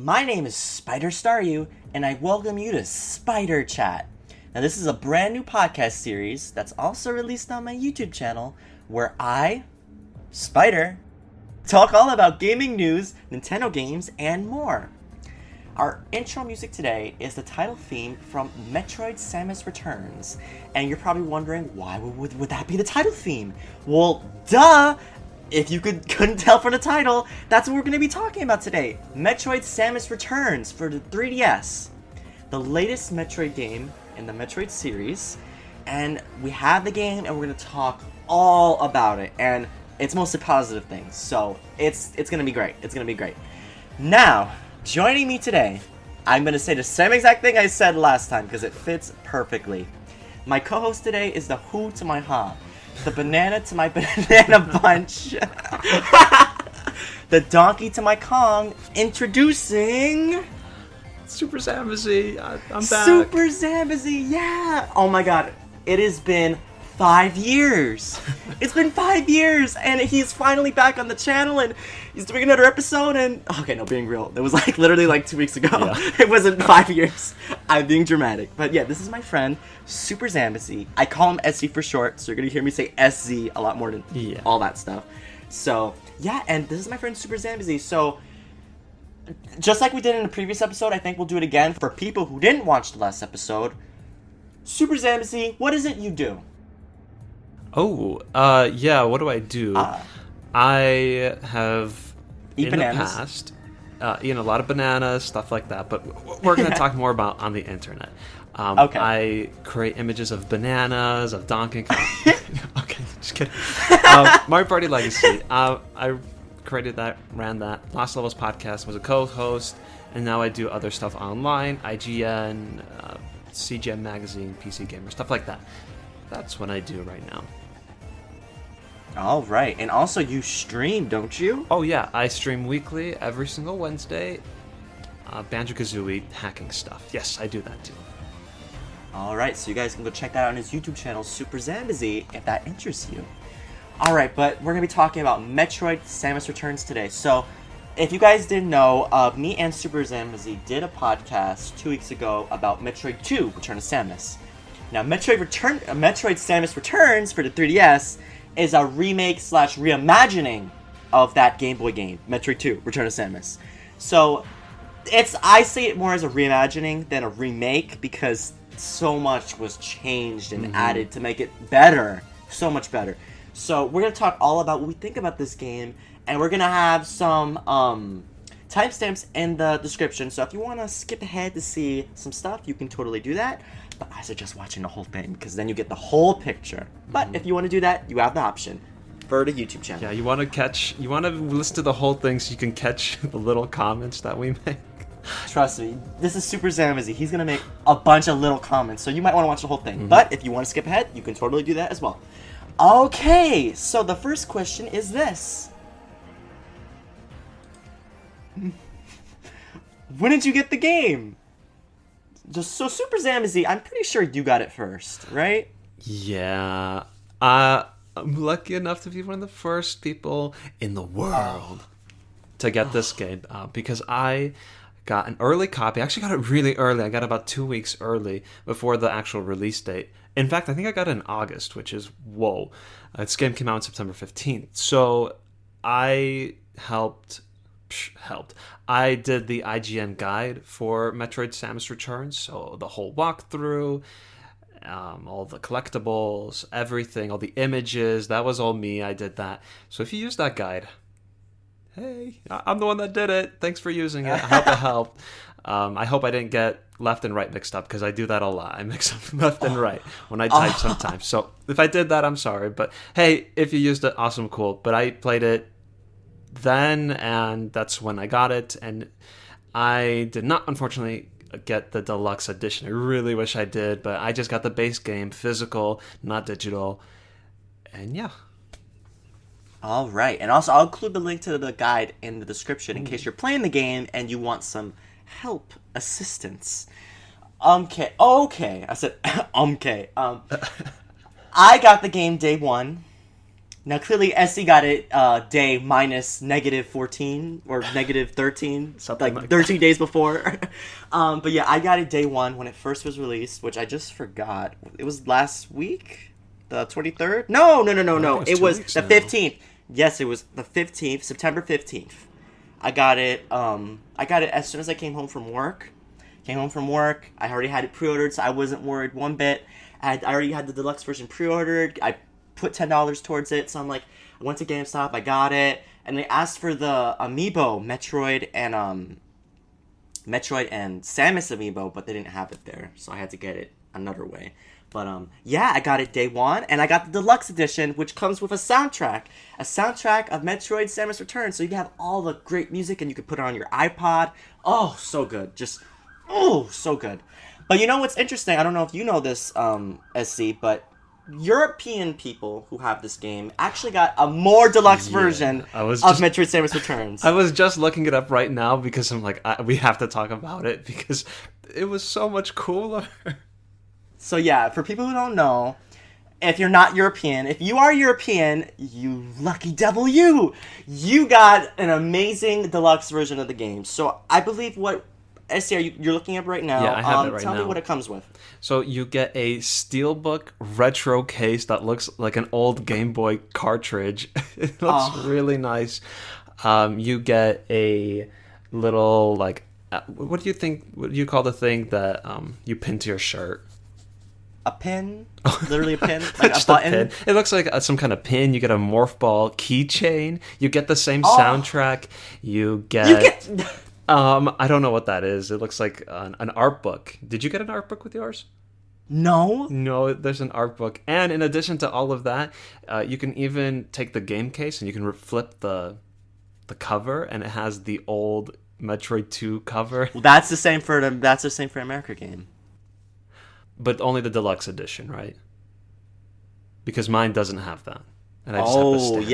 My name is SpiderStaryu, and I welcome you to Spider Chat. Now, this is a brand new podcast series that's also released on my YouTube channel, where I, Spider, talk all about gaming news, Nintendo games, and more. Our intro music today is the title theme from Metroid Samus Returns, and you're probably wondering, why would that be the title theme? Well, duh! If you couldn't tell from the title, that's what we're going to be talking about today. Metroid Samus Returns for the 3DS. The latest Metroid game in the Metroid series. And we have the game and we're going to talk all about it. And it's mostly positive things. So it's going to be great. It's going to be great. Now, joining me today, I'm going to say the same exact thing I said last time because it fits perfectly. My co-host today is the who to my ha. The banana to my banana bunch. The donkey to my Kong. Introducing... SuperZambezi. I'm back. SuperZambezi, yeah! Oh my god, it has been 5 years. It's been 5 years, and he's finally back on the channel, and he's doing another episode, and... Okay, no, being real. It was literally 2 weeks ago. Yeah. It wasn't 5 years. I'm being dramatic. But yeah, this is my friend, SuperZambezi. I call him SZ for short, so you're gonna hear me say SZ a lot more than all that stuff. So, yeah, and this is my friend SuperZambezi. So, just like we did in the previous episode, I think we'll do it again. For people who didn't watch the last episode, SuperZambezi, what is it you do? Oh, yeah, what do I do? I have, Eat in bananas. the past, eaten a lot of bananas, stuff like that, but we're going to talk more about on the internet. Okay. I create images of bananas, of Donkey Kong. Okay, just kidding. Mario Party Legacy. I created that, ran that. Lost Levels podcast, was a co-host, and now I do other stuff online, IGN, CGN Magazine, PC Gamer, stuff like that. That's what I do right now. All right, and also you stream, don't you? Oh yeah, I stream weekly, every single Wednesday. Banjo-Kazooie hacking stuff. Yes, I do that too. All right, so you guys can go check that out on his YouTube channel, SuperZambezi, if that interests you. All right, but we're gonna be talking about Metroid Samus Returns today. So, if you guys didn't know, me and SuperZambezi did a podcast 2 weeks ago about Metroid II: Return of Samus. Now, Metroid Samus Returns for the 3DS is a remake / reimagining of that Game Boy game, Metroid II: Return of Samus. So, I see it more as a reimagining than a remake because so much was changed and added to make it better, so much better. So, we're gonna talk all about what we think about this game, and we're gonna have some timestamps in the description. So, if you want to skip ahead to see some stuff, you can totally do that. But I suggest watching the whole thing because then you get the whole picture. But if you want to do that, you have the option for the YouTube channel. Yeah, you want to listen to the whole thing so you can catch the little comments that we make. Trust me, this is SuperZambezi. He's gonna make a bunch of little comments, so you might want to watch the whole thing. But if you want to skip ahead, you can totally do that as well. Okay, so the first question is this: when did you get the game? So SuperZambezi, I'm pretty sure you got it first, right? Yeah. I'm lucky enough to be one of the first people in the world to get this game because I got an early copy. I actually got it really early. I got about 2 weeks early before the actual release date. In fact, I think I got it in August, which is, whoa. This game came out on September 15th. So I helped. I did the IGN guide for Metroid Samus Returns, so the whole walkthrough, all the collectibles, everything, all the images, that was all me. I did that. So if you use that guide, hey, I'm the one that did it. Thanks for using it. I hope it helped. I hope I didn't get left and right mixed up because I do that a lot. I mix up left and right when I type sometimes. So if I did that, I'm sorry. But hey, if you used it, awesome, cool. But I played it then, and that's when I got it, and I did not, unfortunately, get the deluxe edition. I really wish I did, but I just got the base game, physical, not digital, and yeah. All right, and also I'll include the link to the guide in the description in case you're playing the game and you want some help, assistance. Okay, I said, I got the game day one. Now, clearly, SC got it day minus -14 or -13, Something like like 13 days before. But yeah, I got it day 1 when it first was released, which I just forgot. It was last week? The 23rd? No. It was the 15th. Yes, it was the 15th, September 15th. I got it as soon as I came home from work. I already had it pre-ordered, so I wasn't worried one bit. I already had the deluxe version pre-ordered. I put $10 towards it, so I'm like, I went to GameStop, I got it, and they asked for the amiibo Metroid and Samus amiibo, but they didn't have it there, so I had to get it another way. But yeah, I got it day 1, and I got the deluxe edition, which comes with a soundtrack of Metroid Samus Returns, so you can have all the great music, and you can put it on your iPod. Oh, so good, so good. But you know what's interesting? I don't know if you know this, SC, but European people who have this game actually got a more deluxe version of Metroid Samus Returns. I was just looking it up right now because I'm like, we have to talk about it because it was so much cooler. So yeah, for people who don't know, if you're not European, if you are European, you lucky devil you got an amazing deluxe version of the game. So I believe what SCR you're looking at right now. Yeah, I have it right now. Tell me what it comes with. So you get a steelbook retro case that looks like an old Game Boy cartridge. It looks really nice. You get a little what do you think? What do you call the thing that you pin to your shirt? A pin? Literally a pin? Like Just a button? a pin. It looks like some kind of pin. You get a morph ball keychain. You get the same soundtrack. You get I don't know what that is. It looks like an art book. Did you get an art book with yours? No. No, there's an art book. And in addition to all of that, you can even take the game case and you can flip the cover, and it has the old Metroid II cover. Well, that's the same for America game. But only the deluxe edition, right? Because mine doesn't have that. And I just have the standard.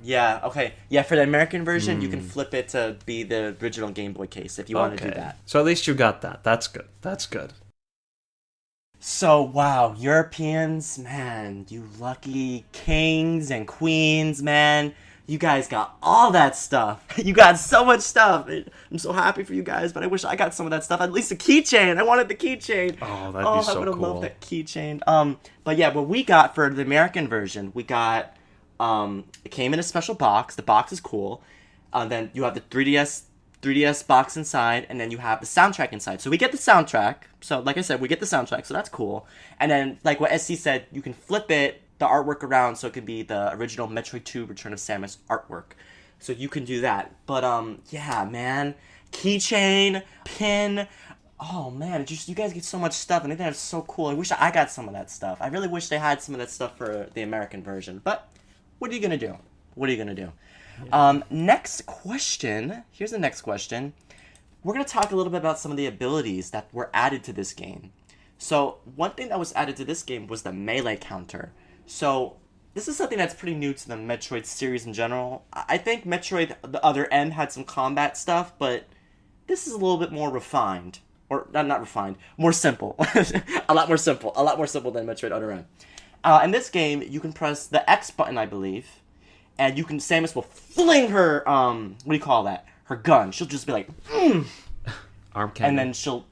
Yeah. Okay. Yeah, for the American version, you can flip it to be the original Game Boy case if you want to do that. So at least you got that. That's good. So, wow, Europeans, man, you lucky kings and queens, man. You guys got all that stuff. You got so much stuff. I'm so happy for you guys, but I wish I got some of that stuff. At least a keychain. I wanted the keychain. Oh, that'd be so cool. I would have loved that keychain. But yeah, what we got for the American version, we got, it came in a special box. The box is cool. Then you have the 3DS box inside, and then you have the soundtrack inside. So we get the soundtrack. So like I said, we get the soundtrack, so that's cool. And then, like what SC said, you can flip it, the artwork around, so it could be the original Metroid II Return of Samus artwork. So you can do that. But yeah, man, keychain, pin. Oh man, you guys get so much stuff, and I think that's so cool. I wish I got some of that stuff. I really wish they had some of that stuff for the American version. But what are you gonna do? Yeah. Next question. Here's the next question. We're gonna talk a little bit about some of the abilities that were added to this game. So one thing that was added to this game was the melee counter. So this is something that's pretty new to the Metroid series in general. I think Metroid, the other end, had some combat stuff, but this is a little bit more refined. Or, not refined, more simple. a lot more simple than Metroid Other M. In this game, you can press the X button, I believe, and Samus will fling her, what do you call that? Her gun. She'll just be like, Arm cannon. And then she'll,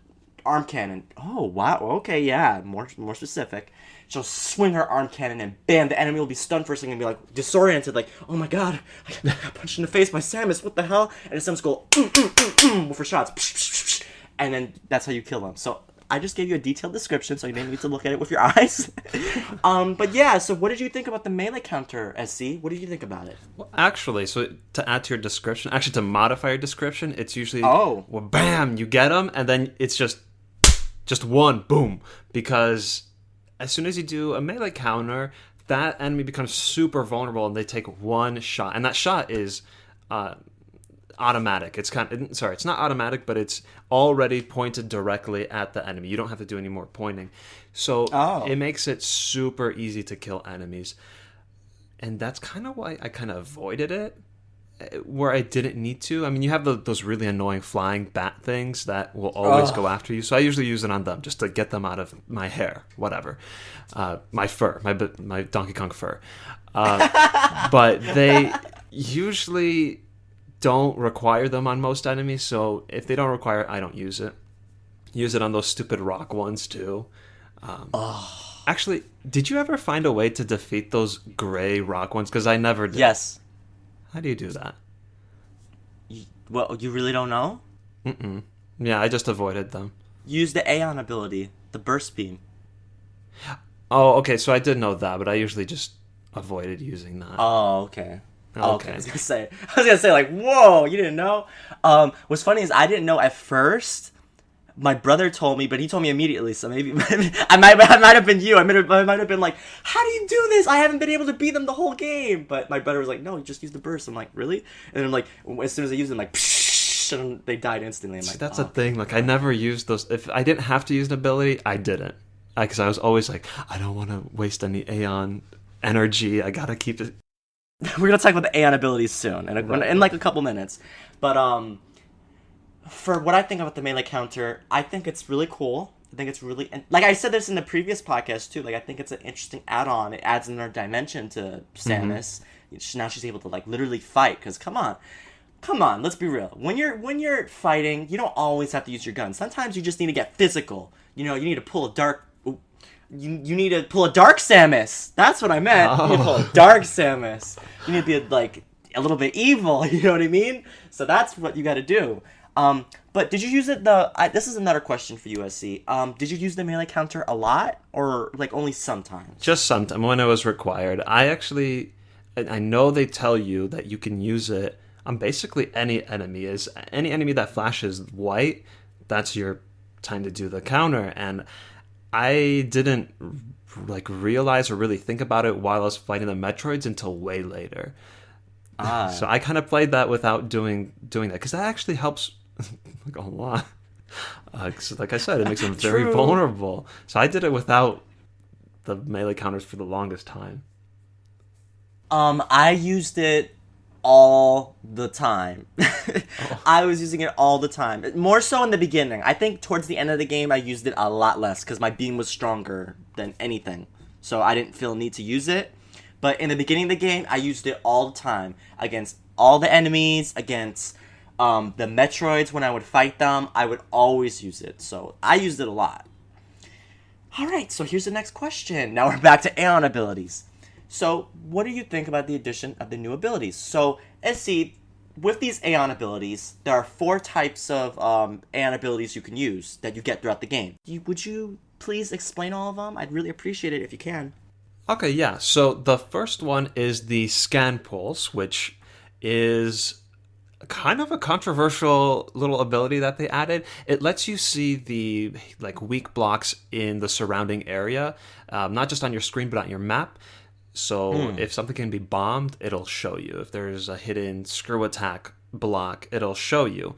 arm cannon. Oh, wow, okay, yeah, more specific. She'll swing her arm cannon, and bam, the enemy will be stunned for a second and be like, disoriented, like, oh my god, I got punched in the face by Samus, what the hell? And then Samus go, with her shots, and then that's how you kill them. So I just gave you a detailed description, so you didn't need to look at it with your eyes. But yeah, so what did you think about the melee counter, SC? What did you think about it? Well, actually, so to add to your description, actually to modify your description, it's usually, well, bam, you get them, and then it's just one, boom. Because as soon as you do a melee counter, that enemy becomes super vulnerable, and they take one shot. And that shot is automatic. It's it's not automatic, but it's already pointed directly at the enemy. You don't have to do any more pointing. So it makes it super easy to kill enemies. And that's kind of why I kind of avoided it. where I didn't need to. I mean, you have those really annoying flying bat things that will always go after you. So I usually use it on them just to get them out of my hair, whatever, my fur, my Donkey Kong fur. But they usually don't require them on most enemies. So if they don't require it, I don't use it. Use it on those stupid rock ones too. Actually, did you ever find a way to defeat those gray rock ones? Because I never did. Yes. How do you do that? Well, you really don't know? Mm-mm. Yeah, I just avoided them. Use the Aeion ability, the burst beam. Oh, okay, so I did know that, but I usually just avoided using that. Oh, okay. Okay. I was gonna say, like, whoa, you didn't know? What's funny is I didn't know at first. My brother told me, but he told me immediately. So maybe I might have been you. I might have been like, "How do you do this? I haven't been able to beat them the whole game." But my brother was like, "No, you just use the burst." I'm like, "Really?" And then like as soon as I used them, like, psh, and they died instantly. I'm like, that's a thing. Like I never used those. If I didn't have to use an ability, I didn't. Because I was always like, I don't want to waste any Aeon energy. I gotta keep it. We're gonna talk about the Aeion abilities soon, in like a couple minutes. But for what I think about the melee counter, I think it's really cool. I think it's really, like I said this in the previous podcast too. Like I think it's an interesting add-on. It adds another dimension to Samus. Now she's able to like literally fight. Because come on, let's be real. When you're fighting, you don't always have to use your gun. Sometimes you just need to get physical. You know, you need to pull a dark. You need to pull a dark Samus. That's what I meant. You need to pull a dark Samus. You need to be like a little bit evil. You know what I mean? So that's what you got to do. But did you use it this is another question for you, SC. Did you use the melee counter a lot or like only sometimes? Just sometimes when it was required. I know they tell you that you can use it on basically any enemy. Any enemy that flashes white, that's your time to do the counter. And I didn't like realize or really think about it while I was fighting the Metroids until way later. So I kind of played that without doing that because that actually helps like a lot. Like I said, it makes them very vulnerable. So I did it without the melee counters for the longest time. I used it all the time. I was using it all the time. More so in the beginning. I think towards the end of the game, I used it a lot less because my beam was stronger than anything. So I didn't feel a need to use it. But in the beginning of the game, I used it all the time against all the enemies, against the Metroids. When I would fight them, I would always use it. So I used it a lot. Alright, so here's the next question. Now we're back to Aeion abilities. So what do you think about the addition of the new abilities? So, SC, with these Aeion abilities, there are 4 types of Aeion abilities you can use that you get throughout the game. Would you please explain all of them? I'd really appreciate it if you can. Okay, yeah. So the first one is the Scan Pulse, which is kind of a controversial little ability that they added. It lets you see the like weak blocks in the surrounding area, not just on your screen, but on your map. So if something can be bombed, it'll show you. If there's a hidden screw attack block, it'll show you.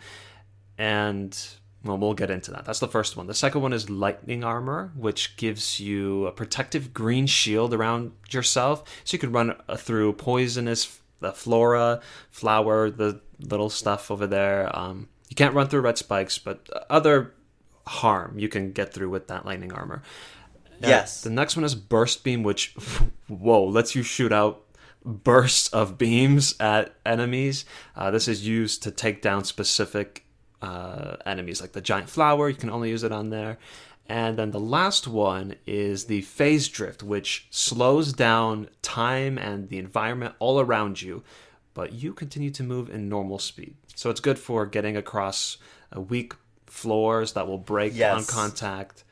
And well, we'll get into that. That's the first one. The second one is Lightning Armor, which gives you a protective green shield around yourself. So you can run through poisonous flora, flower, the little stuff over there. You can't run through red spikes, but other harm you can get through with that Lightning Armor. Yes. The next one is Burst Beam, which, lets you shoot out bursts of beams at enemies. This is used to take down specific enemies, like the giant flower. You can only use it on there. And then the last one is the Phase Drift, which slows down time and the environment all around you, but you continue to move in normal speed. So it's good for getting across weak floors that will break on contact.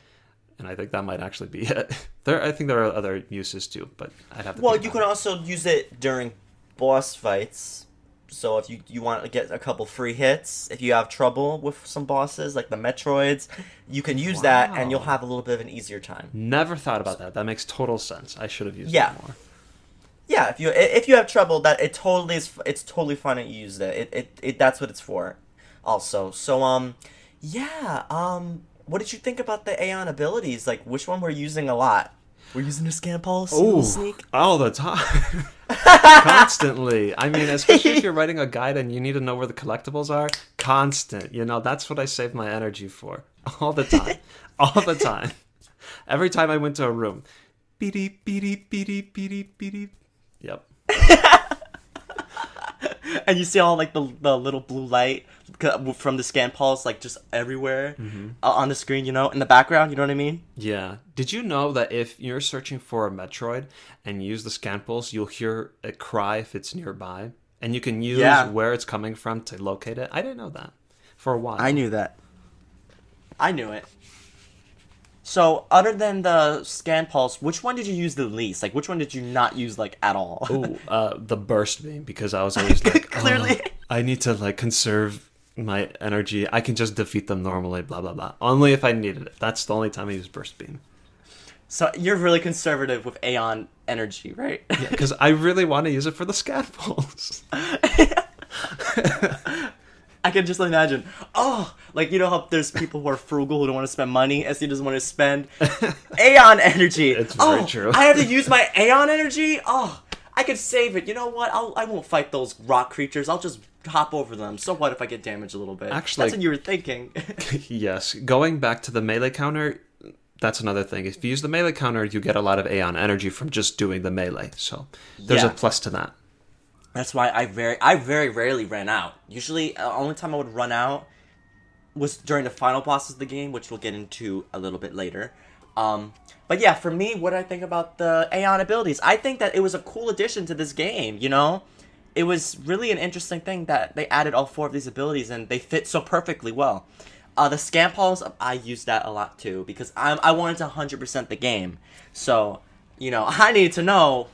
And I think that might actually be it. I think there are other uses too, but I'd have to. Well, you can also use it during boss fights. So if you want to get a couple free hits, if you have trouble with some bosses like the Metroids, you can use that, and you'll have a little bit of an easier time. Never thought about that. That makes total sense. I should have used it more. Yeah, if you have trouble, that it's totally fine that you use it. It that's what it's for. Also, so what did you think about the Aeion abilities? Like, which one we're using a lot? We're using the Scan Pulse? Oh, Sneak? all the time. Constantly. I mean, especially if you're writing a guide and you need to know where the collectibles are. Constant. That's what I save my energy for. All the time. All the time. Every time I went to a room. Beep, beep, beep, beep, beep. Yep. And you see all like the little blue light from the scan pulse like just everywhere on the screen, in the background, you know what I mean? Yeah. Did you know that if you're searching for a Metroid and you use the scan pulse, you'll hear it cry if it's nearby? And you can use where it's coming from to locate it? I didn't know that for a while. I knew that. I knew it. So, other than the scan pulse, which one did you use the least? Like, which one did you not use, like, at all? Ooh, the burst beam, because I was always like, Clearly. I need to, like, conserve my energy. I can just defeat them normally, blah, blah, blah. Only if I needed it. That's the only time I use burst beam. So, you're really conservative with Aeion energy, right? Yeah, because I really want to use it for the scan pulse. I can just imagine. Oh, like, you know how there's people who are frugal who don't want to spend money? SE doesn't want to spend Aeion energy. It's very true. I have to use my Aeion energy? Oh, I could save it. You know what? I won't fight those rock creatures. I'll just hop over them. So what if I get damaged a little bit? Actually, that's what you were thinking. Yes. Going back to the melee counter, that's another thing. If you use the melee counter, you get a lot of Aeion energy from just doing the melee. So there's a plus to that. That's why I very rarely ran out. Usually, the only time I would run out was during the final bosses of the game, which we'll get into a little bit later. But yeah, for me, what I think about the Aeion abilities, I think that it was a cool addition to this game, It was really an interesting thing that they added all 4 of these abilities, and they fit so perfectly well. The scan pulse, I used that a lot too, because I wanted to 100% the game. So, I needed to know,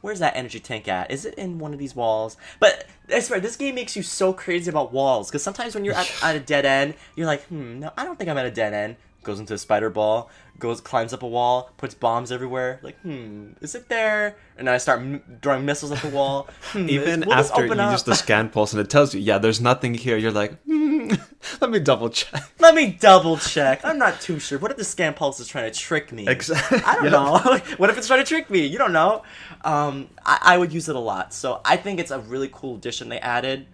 where's that energy tank at? Is it in one of these walls? But I swear, this game makes you so crazy about walls. Because sometimes when you're at a dead end, you're like, no, I don't think I'm at a dead end. Goes into a spider ball, climbs up a wall, puts bombs everywhere. Like, is it there? And then I start throwing missiles at the wall. Even after you use the scan pulse and it tells you, there's nothing here, you're like, let me double check. I'm not too sure. What if the scan pulse is trying to trick me? Exactly. I don't know. What if it's trying to trick me? You don't know. I would use it a lot. So I think it's a really cool addition they added.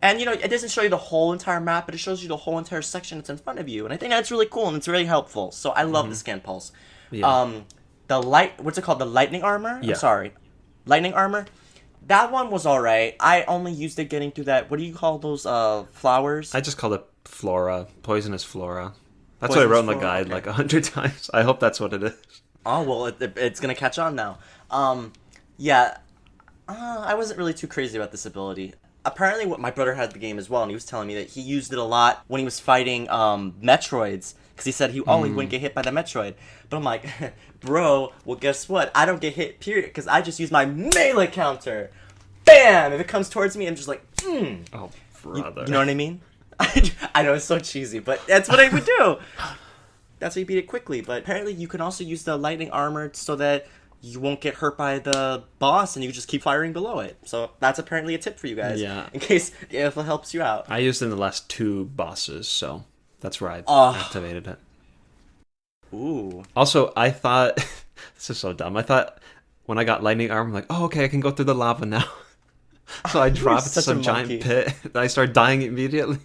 And, it doesn't show you the whole entire map, but it shows you the whole entire section that's in front of you. And I think that's really cool, and it's really helpful. So I love the scan pulse. Yeah. What's it called? The lightning armor? Yeah. I'm sorry. Lightning armor? That one was alright. I only used it getting through that, what do you call those, flowers? I just call it flora. Poisonous flora. That's what I wrote in the guide like 100 times. I hope that's what it is. Oh, well, it's gonna catch on now. Yeah. I wasn't really too crazy about this ability. Apparently, my brother had the game as well, and he was telling me that he used it a lot when he was fighting Metroids, because he said he wouldn't get hit by the Metroid. But I'm like, bro, well, guess what? I don't get hit, period, because I just use my melee counter. Bam! If it comes towards me, I'm just like, Oh, brother. You know what I mean? I know, it's so cheesy, but that's what I would do. That's how you beat it quickly. But apparently, you can also use the lightning armor so that you won't get hurt by the boss, and you just keep firing below it. So that's apparently a tip for you guys. Yeah. In case if it helps you out. I used it in the last 2 bosses, so that's where I activated it. Ooh. Also, I thought... this is so dumb. I thought when I got lightning armor, I'm like, oh, okay, I can go through the lava now. So I drop into some giant pit, and I start dying immediately.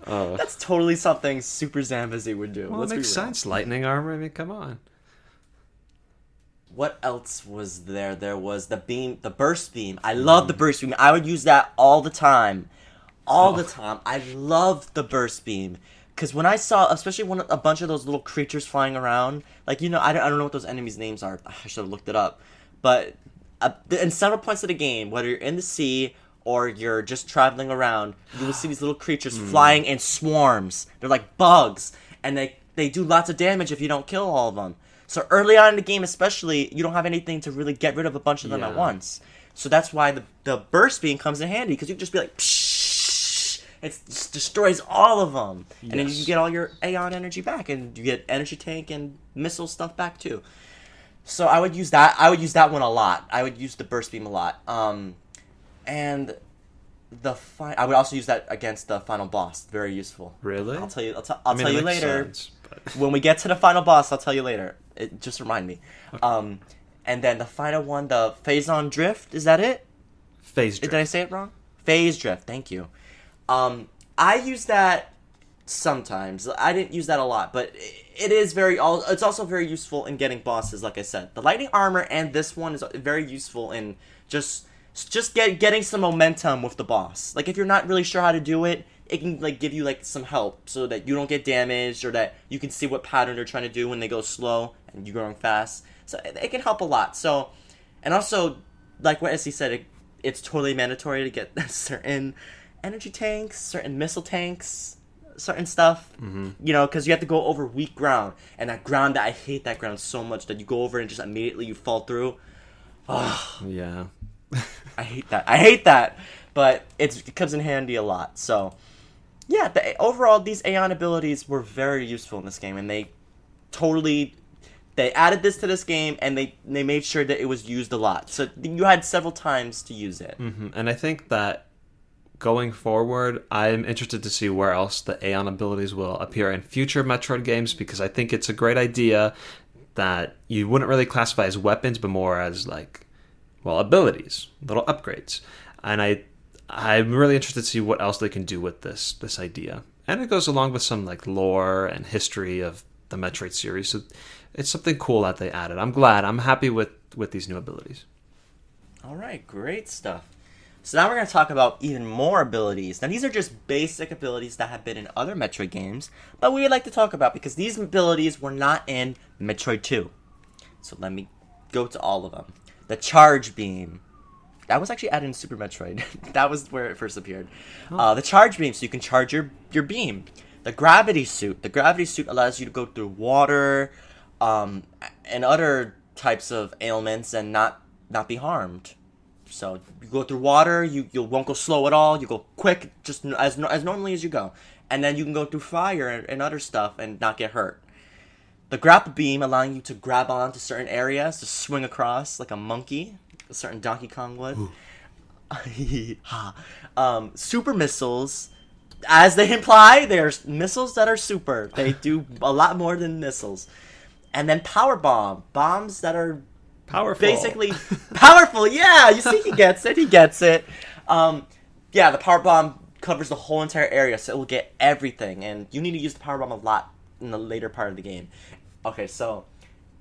That's totally something SuperZambezi would do. Well, it makes sense. Lightning armor, I mean, come on. What else was there? There was the burst beam. I love the burst beam. I would use that all the time. The time. I loved the burst beam. Because when I saw, especially when a bunch of those little creatures flying around, like, I don't know what those enemies' names are. I should have looked it up. But in several points of the game, whether you're in the sea or you're just traveling around, you will see these little creatures flying in swarms. They're like bugs. And they do lots of damage if you don't kill all of them. So early on in the game especially, you don't have anything to really get rid of a bunch of them at once. So that's why the burst beam comes in handy, because you can just be like, pshh, it just destroys all of them. Yes. And then you get all your Aeion energy back, and you get energy tank and missile stuff back too. So I would use that. I would use that one a lot. I would use the burst beam a lot. And I would also use that against the final boss. Very useful. Really? I'll tell you. I'll tell you later. Sense, but... When we get to the final boss, I'll tell you later. Just remind me. Okay. And then the final one, the Phazon Drift, is that it? Phase drift. Did I say it wrong? Phase Drift, thank you. I use that sometimes. I didn't use that a lot, but it's also very useful in getting bosses, like I said. The lightning armor and this one is very useful in just getting some momentum with the boss. Like, if you're not really sure how to do it, it can, like, give you, like, some help so that you don't get damaged, or that you can see what pattern they're trying to do when they go slow and you're going fast. So it can help a lot. So, and also, like what SC said, it's totally mandatory to get certain energy tanks, certain missile tanks, certain stuff, you know, because you have to go over weak ground. And that ground, I hate that ground so much, that you go over and just immediately you fall through. Oh, Yeah. I hate that. But it comes in handy a lot. So, yeah, overall, these Aeion abilities were very useful in this game. And they added this to this game, and they made sure that it was used a lot. So you had several times to use it. And I think that going forward, I'm interested to see where else the Aeion abilities will appear in future Metroid games, because I think it's a great idea that you wouldn't really classify as weapons, but more as, like, well, abilities, little upgrades. And I'm really interested to see what else they can do with this idea. And it goes along with some, like, lore and history of the Metroid series. So it's something cool that they added. I'm happy with these new abilities. All right, great stuff. So now we're going to talk about even more abilities. Now, these are just basic abilities that have been in other Metroid games, but we would like to talk about because these abilities were not in Metroid II. So let me go to all of them. The Charge Beam. That was actually added in Super Metroid. That was where it first appeared. The Charge Beam, so you can charge your beam. The Gravity Suit. The Gravity Suit allows you to go through water and other types of ailments and not be harmed. So you go through water, you won't go slow at all. You go quick, just as normally as you go. And then you can go through fire and other stuff and not get hurt. The Grapple Beam, allowing you to grab onto certain areas, to swing across like a monkey, a certain Donkey Kong would. Super Missiles, as they imply, they're missiles that are super. They do a lot more than missiles. And then Power Bomb, bombs that are Powerful. basically powerful. Yeah, you see, he gets it. Yeah, the Power Bomb covers the whole entire area, so it will get everything. And you need to use the Power Bomb a lot in the later part of the game. Okay, so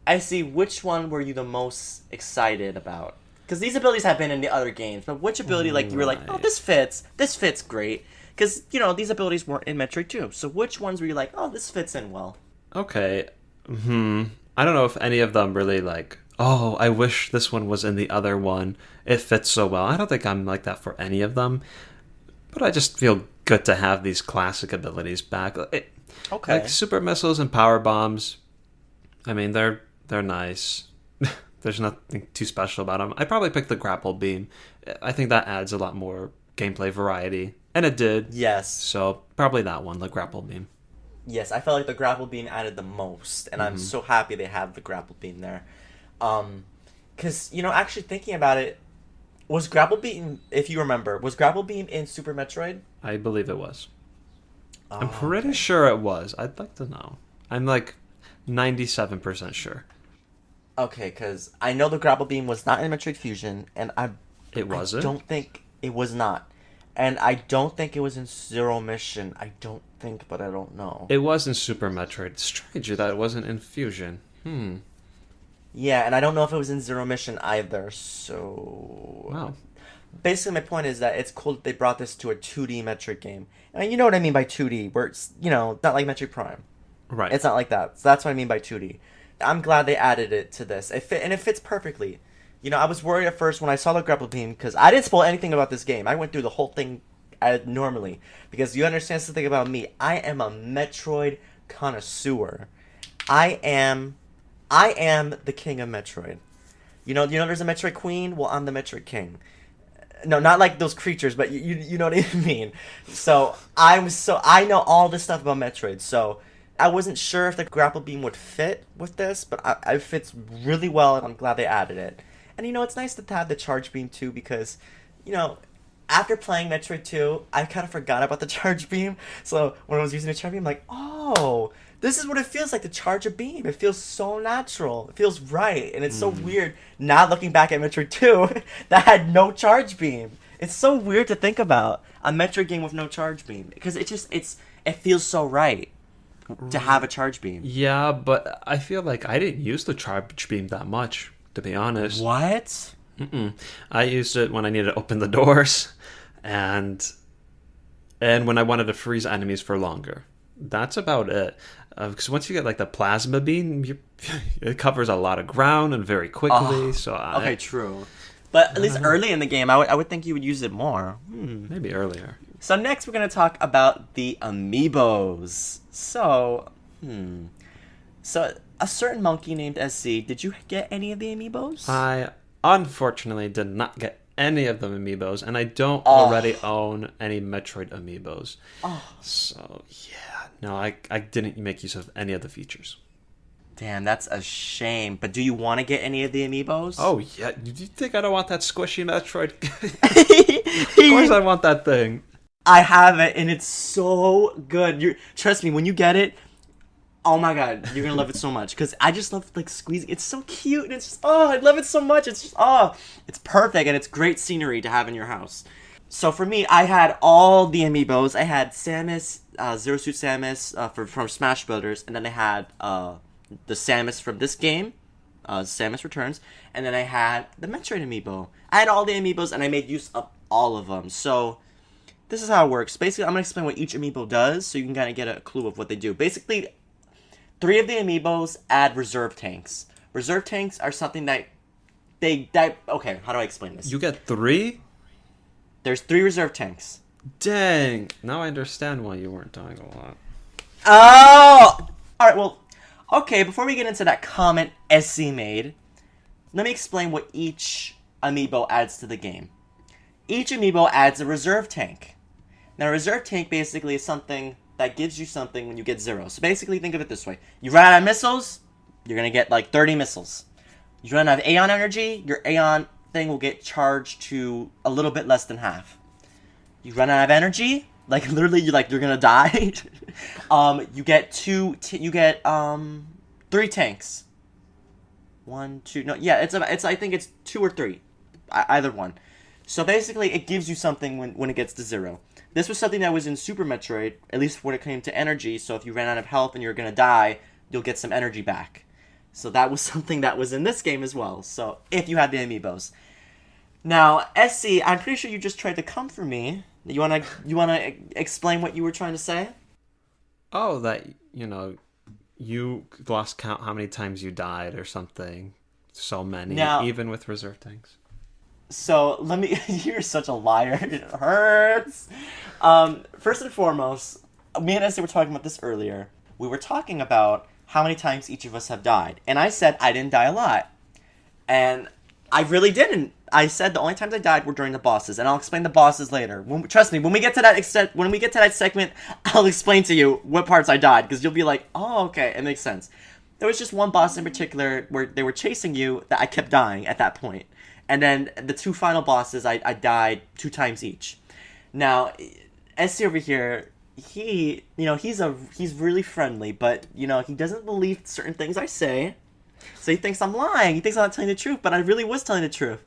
I see. Which one were you the most excited about? Because these abilities have been in the other games, but which ability, like, you were like, oh, this fits great? Because, you know, these abilities weren't in Metroid 2. So which ones were you like, oh, this fits in well? Okay. I don't know if any of them really, like, oh, I wish this one was in the other one. It fits so well. I don't think I'm like that for any of them. But I just feel good to have these classic abilities back. Okay. Like Super Missiles and Power Bombs, I mean, they're nice. There's nothing too special about them. I probably picked the Grapple Beam. I think that adds a lot more gameplay variety. And it did. Yes. So probably that one, the Grapple Beam. Yes, I felt like the Grapple Beam added the most. And I'm so happy they have the Grapple Beam there. Because, you know, actually thinking about it, was Grapple Beam, if you remember, was Grapple Beam in Super Metroid? I believe it was. I'm pretty sure it was. I'd like to know. I'm like 97% sure. Okay, because I know the Grapple Beam was not in Metroid Fusion, and It wasn't? I don't think it was not. And I don't think it was in Zero Mission. I don't think, but I don't know. It was in Super Metroid. It's strange that it wasn't in Fusion. Yeah, and I don't know if it was in Zero Mission either, so... Wow. Basically, my point is that it's cool that they brought this to a 2D Metroid game. And you know what I mean by 2D, where it's, you know, not like Metroid Prime. Right. It's not like that. So that's what I mean by 2D. I'm glad they added it to this. It fits perfectly. You know, I was worried at first when I saw the Grapple Beam, because I didn't spoil anything about this game. I went through the whole thing normally. Because you understand something about me. I am a Metroid connoisseur. I am the king of Metroid. You know there's a Metroid Queen? Well, I'm the Metroid King. No, not like those creatures, but you know what I mean. So I know all this stuff about Metroid. So I wasn't sure if the Grapple Beam would fit with this, but it fits really well, and I'm glad they added it. And you know, it's nice to have the Charge Beam too, because, you know, after playing Metroid 2, I kind of forgot about the Charge Beam. So when I was using the Charge Beam, I'm like, oh, This is what it feels like to charge a beam. It feels so natural. It feels right. And it's so weird not looking back at Metroid 2 that had no charge beam. It's so weird to think about a Metroid game with no charge beam. Because it feels so right to have a charge beam. Yeah, but I feel like I didn't use the charge beam that much, to be honest. What? I used it when I needed to open the doors and when I wanted to freeze enemies for longer. That's about it. Because once you get like the plasma beam, it covers a lot of ground and very quickly. Okay, true. But at least early in the game, I would think you would use it more. Maybe earlier. So next we're going to talk about the amiibos. So a certain monkey named SC, did you get any of the amiibos? I unfortunately did not get any of the amiibos, and I don't already own any Metroid amiibos. So, yeah. No, I didn't make use of any of the features. Damn, that's a shame. But do you want to get any of the amiibos? Oh, yeah. Do you think I don't want that squishy Metroid? Of course I want that thing. I have it, and it's so good. Trust me, when you get it, oh my god, you're gonna love it so much. Because I just love, like, squeezing. It's so cute, and it's just, I love it so much. It's just, it's perfect, and it's great scenery to have in your house. So for me, I had all the amiibos. I had Samus, Zero Suit Samus from Smash Brothers, and then I had the Samus from this game, Samus Returns, and then I had the Metroid amiibo. I had all the amiibos, and I made use of all of them. So this is how it works. Basically, I'm going to explain what each amiibo does, so you can kind of get a clue of what they do. Basically, 3 of the amiibos add reserve tanks. Reserve tanks are something that okay, how do I explain this? You get 3? There's 3 reserve tanks. Dang. Now I understand why you weren't dying a lot. Oh! Alright, well, okay, before we get into that comment SC made, let me explain what each amiibo adds to the game. Each amiibo adds a reserve tank. Now, a reserve tank basically is something that gives you something when you get 0. So basically, think of it this way. You run out of missiles, you're going to get like 30 missiles. You run out of Aeion energy, your Aeion thing will get charged to a little bit less than half. You run out of energy, like literally you're going to die. You get 3 tanks. 1, 2, no, yeah, I think it's 2 or 3. Either one. So basically, it gives you something when it gets to 0. This was something that was in Super Metroid, at least when it came to energy, so if you ran out of health and you're going to die, you'll get some energy back. So that was something that was in this game as well, so if you had the amiibos. Now, SC, I'm pretty sure you just tried to come for me. You wanna explain what you were trying to say? Oh, that, you lost count how many times you died or something. So many, now, even with reserve tanks. So, you're such a liar. It hurts. First and foremost, me and Esther were talking about this earlier. We were talking about how many times each of us have died. And I said I didn't die a lot. And I really didn't. I said the only times I died were during the bosses. And I'll explain the bosses later. Trust me, when we get to that segment, I'll explain to you what parts I died. Because you'll be like, oh, okay, it makes sense. There was just one boss in particular where they were chasing you that I kept dying at that point. And then the 2 final bosses, I died 2 times each. Now, SC over here, he's really friendly, but, he doesn't believe certain things I say. So he thinks I'm lying. He thinks I'm not telling the truth, but I really was telling the truth.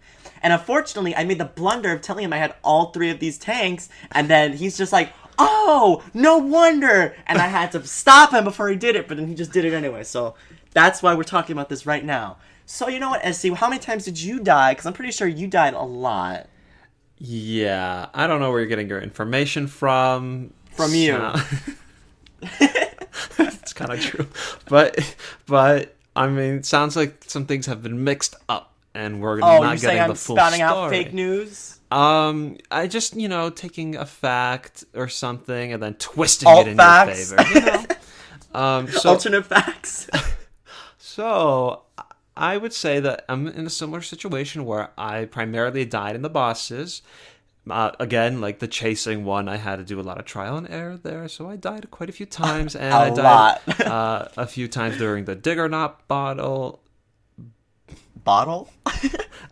And unfortunately, I made the blunder of telling him I had all 3 of these tanks, and then he's just like, oh, no wonder! And I had to stop him before he did it, but then he just did it anyway. So that's why we're talking about this right now. So, you know what, SC, how many times did you die? Because I'm pretty sure you died a lot. Yeah, I don't know where you're getting your information from. From you. It's kind of true. But, I mean, it sounds like some things have been mixed up, and we're not getting the full story. Oh, you're saying I'm spouting out fake news? I just, taking a fact or something and then twisting it in your favor. Alternate facts. So, I would say that I'm in a similar situation where I primarily died in the bosses. Again, like the chasing one, I had to do a lot of trial and error there, so I died quite a few times, and I died a few times during the Diggernaut bottle. Bottle?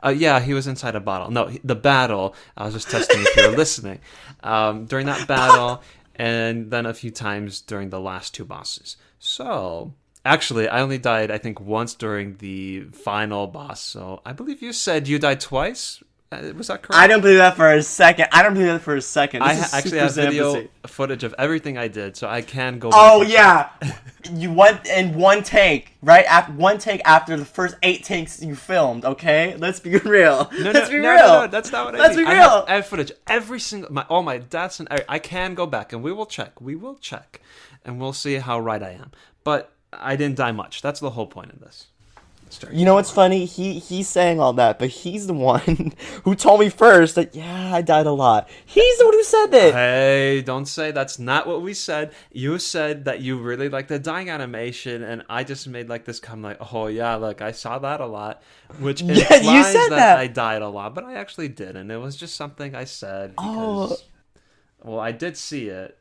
Yeah, he was inside a bottle. No, the battle. I was just testing if you were listening. During that battle, and then a few times during the last 2 bosses. So, actually, I only died, I think, once during the final boss. So, I believe you said you died twice? Was that correct? I don't believe that for a second. I actually have video footage of everything I did, so I can go back. Oh, yeah. You went in one take, right? One take after the first 8 takes you filmed, okay? Let's be real. Let's be real. No, that's not what I mean. Let's be real. I have footage. Every single... all my deaths and... I can go back, and we will check. And we'll see how right I am. But I didn't die much. That's the whole point of this. You know what's funny? He's saying all that, but he's the one who told me first that, yeah, I died a lot. He's the one who said that. Hey, don't say that's not what we said. You said that you really like the dying animation, and I just made like this comment like, oh yeah, look, I saw that a lot, which implies you said that I died a lot, but I actually didn't. It was just something I said because, well, I did see it.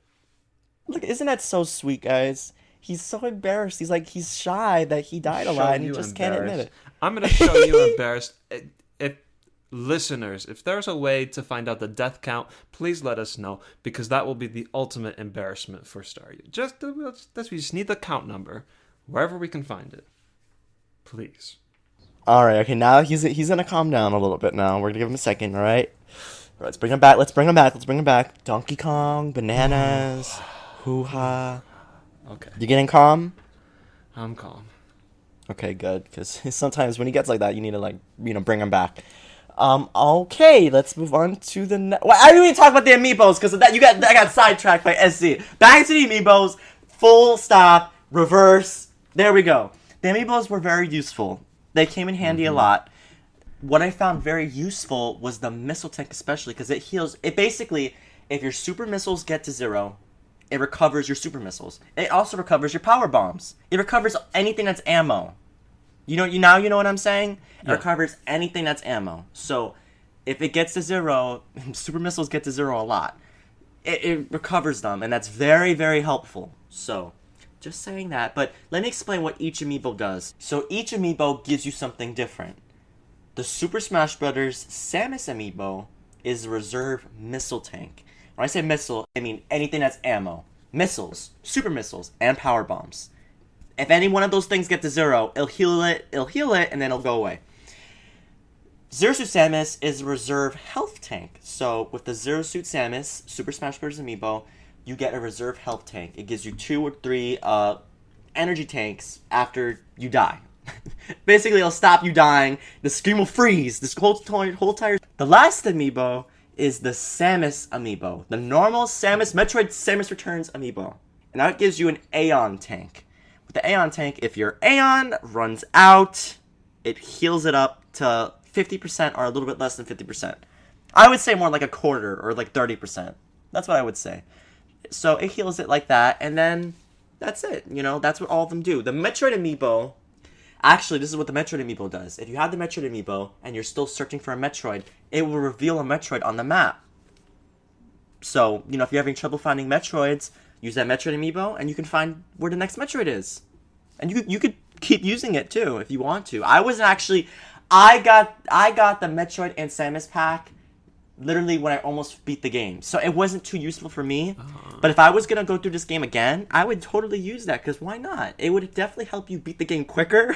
Look, isn't that so sweet, guys? He's so embarrassed. He's shy that he died a lot and he just can't admit it. I'm going to show you embarrassed. If listeners, if there's a way to find out the death count, please let us know, because that will be the ultimate embarrassment for Staryu. We just need the count number wherever we can find it. Please. All right. Okay. Now he's going to calm down a little bit now. We're going to give him a second. All right. Let's bring him back. Donkey Kong, bananas, hoo-ha. Okay. You getting calm? I'm calm. Okay, good. Because sometimes when he gets like that, you need to bring him back. Okay, let's move on to the next. Well, I didn't even talk about the amiibos because of that. I got sidetracked by SC. Back to the amiibos. Full stop. Reverse. There we go. The amiibos were very useful. They came in handy a lot. What I found very useful was the missile tank, especially because it heals. It basically, if your super missiles get to 0. It recovers your super missiles. It also recovers your power bombs. It recovers anything that's ammo. You know what I'm saying? It recovers anything that's ammo. So if it gets to 0, super missiles get to 0 a lot. It recovers them, and that's very, very helpful. So just saying that. But let me explain what each amiibo does. So each amiibo gives you something different. The Super Smash Bros. Samus amiibo is the reserve missile tank. When I say missile, I mean anything that's ammo. Missiles, super missiles, and power bombs. If any one of those things get to 0, it'll heal it, and then it'll go away. Zero Suit Samus is a reserve health tank. So with the Zero Suit Samus, Super Smash Bros. Amiibo, you get a reserve health tank. It gives you 2 or 3 energy tanks after you die. Basically, it'll stop you dying. The screen will freeze. This whole entire... The last amiibo is the Samus amiibo. The normal Samus, Metroid Samus Returns amiibo. And that gives you an Aeion tank. With the Aeion tank, if your Aeion runs out, it heals it up to 50% or a little bit less than 50%. I would say more like a quarter or like 30%. That's what I would say. So it heals it like that, and then that's it. That's what all of them do. The Metroid amiibo... Actually, this is what the Metroid amiibo does. If you have the Metroid amiibo and you're still searching for a Metroid, it will reveal a Metroid on the map. So, if you're having trouble finding Metroids, use that Metroid amiibo and you can find where the next Metroid is. And you could keep using it too if you want to. I got the Metroid and Samus pack literally when I almost beat the game. So it wasn't too useful for me. But if I was going to go through this game again, I would totally use that, because why not? It would definitely help you beat the game quicker.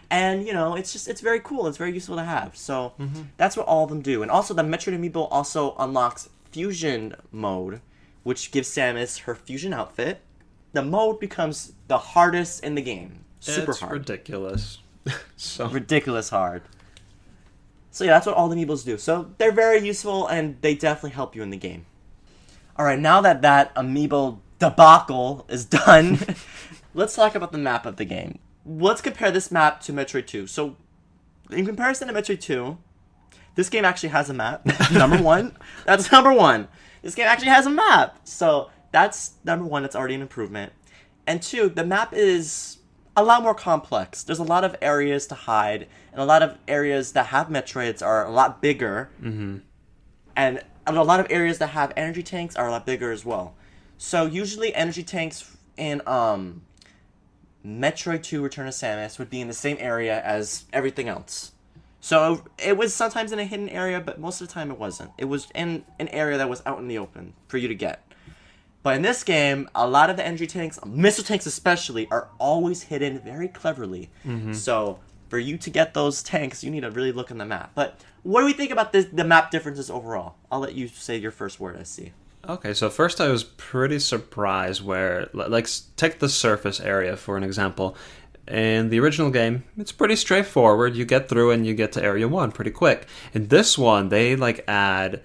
And, it's very cool. It's very useful to have. So that's what all of them do. And also the Metroid amiibo also unlocks Fusion mode, which gives Samus her Fusion outfit. The mode becomes the hardest in the game. Super hard. It's ridiculous. Ridiculous hard. So yeah, that's what all the amiibos do. So they're very useful, and they definitely help you in the game. Alright, now that amiibo debacle is done, let's talk about the map of the game. Let's compare this map to Metroid 2. So, in comparison to Metroid 2, this game actually has a map. Number one. That's number one. This game actually has a map. So, that's number one. That's already an improvement. And 2, the map is a lot more complex. There's a lot of areas to hide, and a lot of areas that have Metroids are a lot bigger. And a lot of areas that have energy tanks are a lot bigger as well. So usually energy tanks in Metroid 2 Return of Samus would be in the same area as everything else. So it was sometimes in a hidden area, but most of the time it wasn't. It was in an area that was out in the open for you to get. But in this game, a lot of the energy tanks, missile tanks especially, are always hidden very cleverly. So for you to get those tanks, you need to really look on the map. But what do we think about the map differences overall? I'll let you say your first word, SC. Okay, so first I was pretty surprised where, like, take the surface area for an example. In the original game, it's pretty straightforward. You get through and you get to Area 1 pretty quick. In this one, they, like, add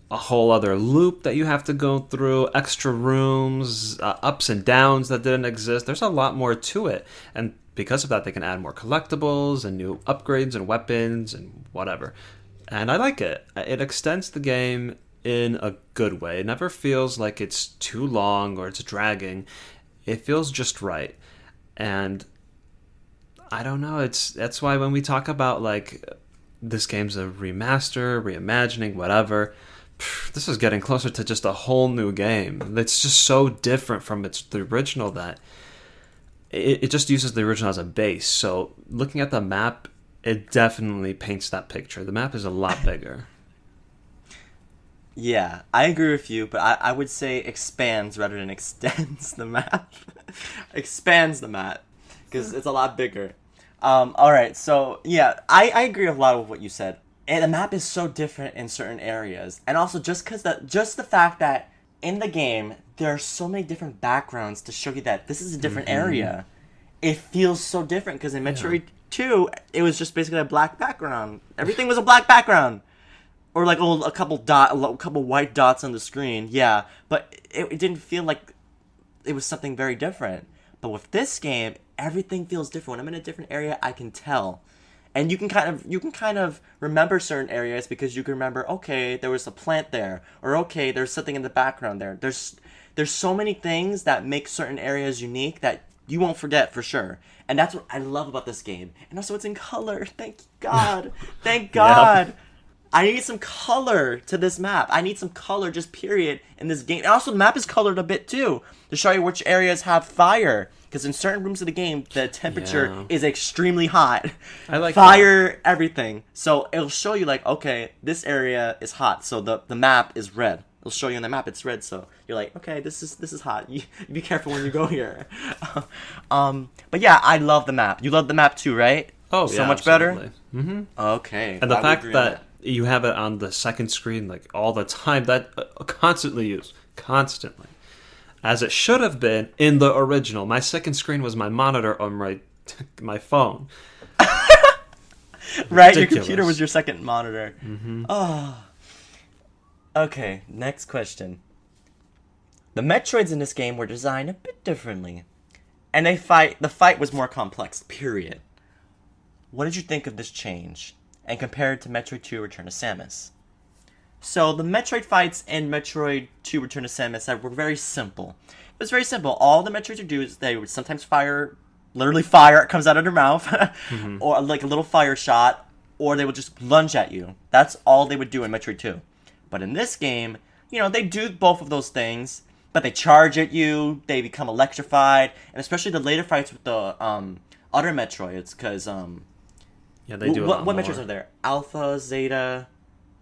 a whole other loop that you have to go through, extra rooms, ups and downs that didn't exist. There's a lot more to it. And because of that, they can add more collectibles and new upgrades and weapons and whatever. And I like it. It extends the game in a good way. It never feels like it's too long or it's dragging. It feels just right. And I don't know, that's why when we talk about, like, this game's a remaster, reimagining, whatever, this is getting closer to just a whole new game. It's just so different from the original that it just uses the original as a base. So looking at the map, it definitely paints that picture. The map is a lot bigger. Yeah, I agree with you, but I would say expands rather than extends the map. Expands the map, because it's a lot bigger. Alright, so yeah, I agree with a lot of what you said. And the map is so different in certain areas. And also just the fact that in the game, there are so many different backgrounds to show you that this is a different area. It feels so different, because in Metroid 2, it was just basically a black background. Everything was a black background. Or like a couple white dots on the screen, yeah. But it didn't feel like it was something very different. But with this game, everything feels different. When I'm in a different area, I can tell. And you can kind of remember certain areas because you can remember, okay, there was a plant there, or okay, there's something in the background there. There's so many things that make certain areas unique that you won't forget for sure. And that's what I love about this game. And also it's in color. Thank God. Thank God. Yep. I need some color to this map. I need some color, just period, in this game. And also, the map is colored a bit, too, to show you which areas have fire. Because in certain rooms of the game, the temperature is extremely hot. I like fire, everything. So it'll show you, like, okay, this area is hot, so the map is red. It'll show you on the map it's red, so you're like, okay, this is hot. You be careful when you go here. But yeah, I love the map. You love the map, too, right? Oh, so yeah, much absolutely. better? Mm-hmm. Okay. And the fact that you have it on the second screen, like, all the time, that constantly used. Constantly. As it should have been in the original. My second screen was my monitor on my phone. Right, your computer was your second monitor. Mm-hmm. Oh. Okay, next question. The Metroids in this game were designed a bit differently. And the fight was more complex, period. What did you think of this change? And compare it to Metroid 2 Return to Samus. So the Metroid fights in Metroid 2 Return to Samus were very simple. It was very simple. All the Metroids would do is they would sometimes literally fire comes out of their mouth, or like a little fire shot, or they would just lunge at you. That's all they would do in Metroid 2. But in this game, they do both of those things, but they charge at you, they become electrified, and especially the later fights with the other Metroids, because yeah, they do. What Metroids are there? Alpha, Zeta.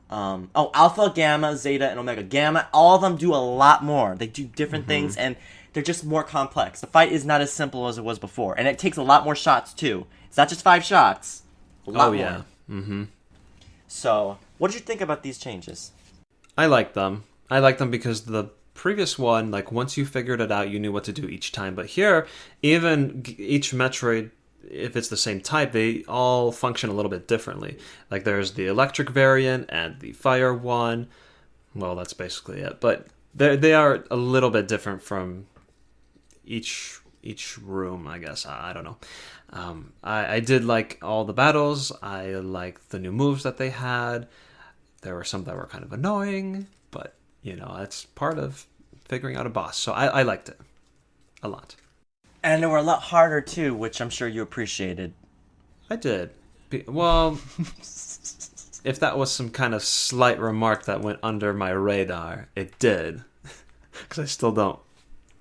Alpha, Gamma, Zeta, and Omega. Gamma, all of them do a lot more. They do different things, and they're just more complex. The fight is not as simple as it was before, and it takes a lot more shots, too. It's not just 5 shots. A lot more. Yeah. Mm-hmm. So, what did you think about these changes? I like them. I like them because the previous one, like, once you figured it out, you knew what to do each time. But here, even each Metroid, if it's the same type, they all function a little bit differently. Like, there's the electric variant and the fire one. Well, that's basically it. But they are a little bit different from each room, I guess. I don't know. I did like all the battles. I liked the new moves that they had. There were some that were kind of annoying, but, that's part of figuring out a boss. So I liked it a lot. And they were a lot harder, too, which I'm sure you appreciated. I did. Well, if that was some kind of slight remark that went under my radar, it did. Because I still don't.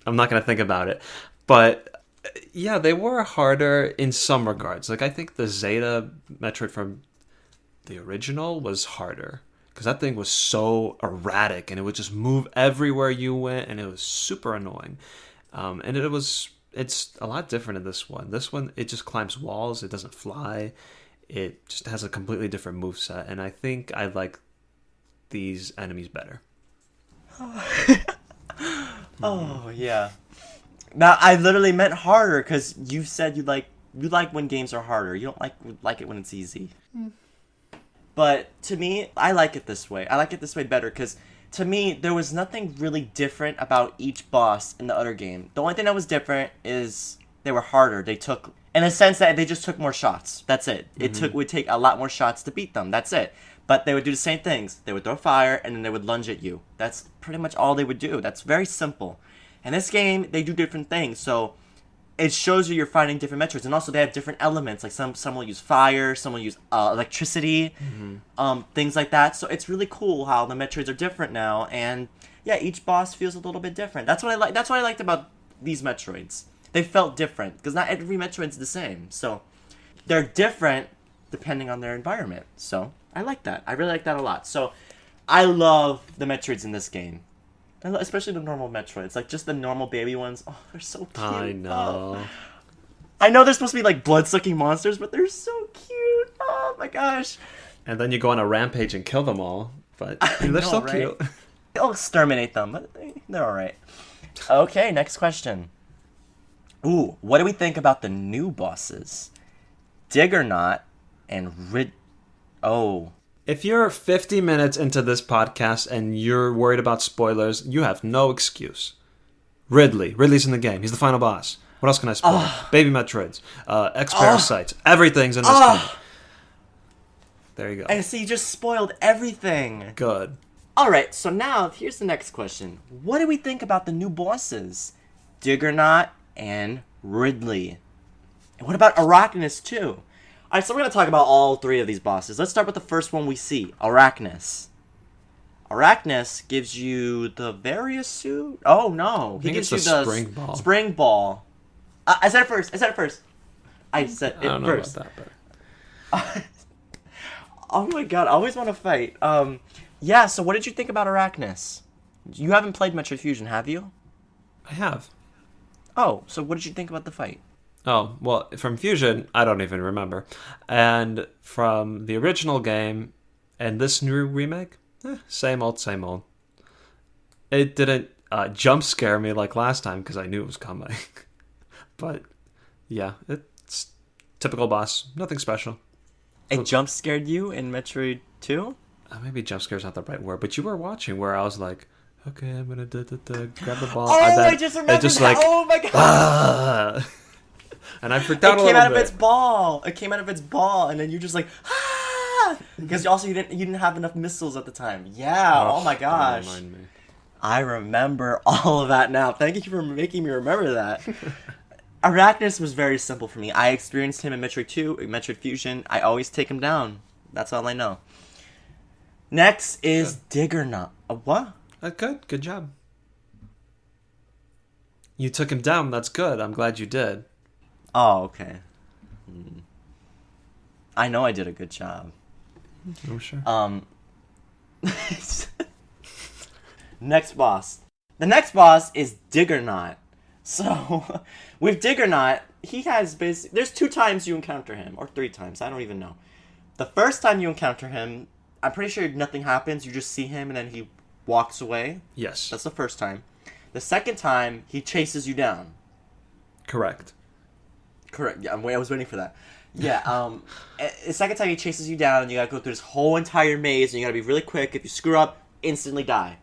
I'm not going to think about it. But, yeah, they were harder in some regards. Like, I think the Zeta Metroid from the original was harder. because that thing was so erratic and it would just move everywhere you went, and it was super annoying. And it's a lot different in this one. This one, it just climbs walls. It doesn't fly. It just has a completely different moveset, and I think I like these enemies better. Oh yeah. Now I literally meant harder because you said you like when games are harder. You don't like it when it's easy. But to me, I like it this way. I like it this way better because to me there was nothing really different about each boss in the other game. The only thing that was different is they were harder. They took, in a sense, that they just took more shots. That's it. It would take a lot more shots to beat them. That's it. But they would do the same things. They would throw fire, and then they would lunge at you. That's pretty much all they would do. That's very simple. In this game, they do different things. So it shows you're fighting different Metroids. And also, they have different elements. Like some will use fire, some will use electricity, things like that. So it's really cool how the Metroids are different now. And yeah, each boss feels a little bit different. That's what I like. That's what I liked about these Metroids. They felt different because not every Metroid's the same. So they're different depending on their environment. So I like that. I really like that a lot. So I love the Metroids in this game. Especially the normal Metroids. Like just the normal baby ones. Oh, they're so cute. I know. Oh. I know they're supposed to be like blood-sucking monsters, but they're so cute. Oh my gosh. And then you go on a rampage and kill them all. But they're so cute. I'll exterminate them, but they're alright. Okay, next question. Ooh, what do we think about the new bosses? Diggernaut and Oh. If you're 50 minutes into this podcast and you're worried about spoilers, you have no excuse. Ridley's in the game. He's the final boss. What else can I spoil? Baby Metroids, X-Parasites, everything's in this game. There you go. I see, you just spoiled everything. Good. Alright, so now, here's the next question. What do we think about the new bosses? Diggernaut and Ridley. And what about Arachnus, too? Alright, so we're going to talk about all three of these bosses. Let's start with the first one we see, Arachnus. Arachnus gives you the various suit? Oh, no. He gives you the spring ball. Spring ball. I said it first. I said it first. I don't know about that, but... Oh my god, I always want to fight. Yeah, so what did you think about Arachnus? You haven't played Metroid Fusion, have you? I have. Oh, so what did you think about the fight? Oh, well, from Fusion, I don't even remember. And from the original game and this new remake, same old, same old. It didn't jump scare me like last time because I knew it was coming. But, yeah, it's typical boss. Nothing special. It jump scared you in Metroid 2? Maybe jump scare's not the right word, but you were watching where I was like, okay, I'm gonna grab the ball. Oh, and then I just remembered just that. Like, oh my god. And I freaked out a little bit. It came out of its ball. It came out of its ball, and then you just like, because also you didn't have enough missiles at the time. Yeah. Oh my gosh. Don't remind me. I remember all of that now. Thank you for making me remember that. Arachnus was very simple for me. I experienced him in Metroid 2, in Metroid Fusion. I always take him down. That's all I know. Next is Diggernaut. What? Good job. You took him down. That's good. I'm glad you did. Oh, okay. I know I did a good job. I'm sure. Next boss. The next boss is Diggernaut. So, with Diggernaut, he has basically... There's 2 times you encounter him, or 3 times, I don't even know. The first time you encounter him, I'm pretty sure nothing happens, you just see him and then he walks away. Yes. That's the first time. The second time, he chases you down. Correct. Yeah, I was waiting for that. Yeah, the second time he chases you down and you gotta go through this whole entire maze and you gotta be really quick. If you screw up, instantly die.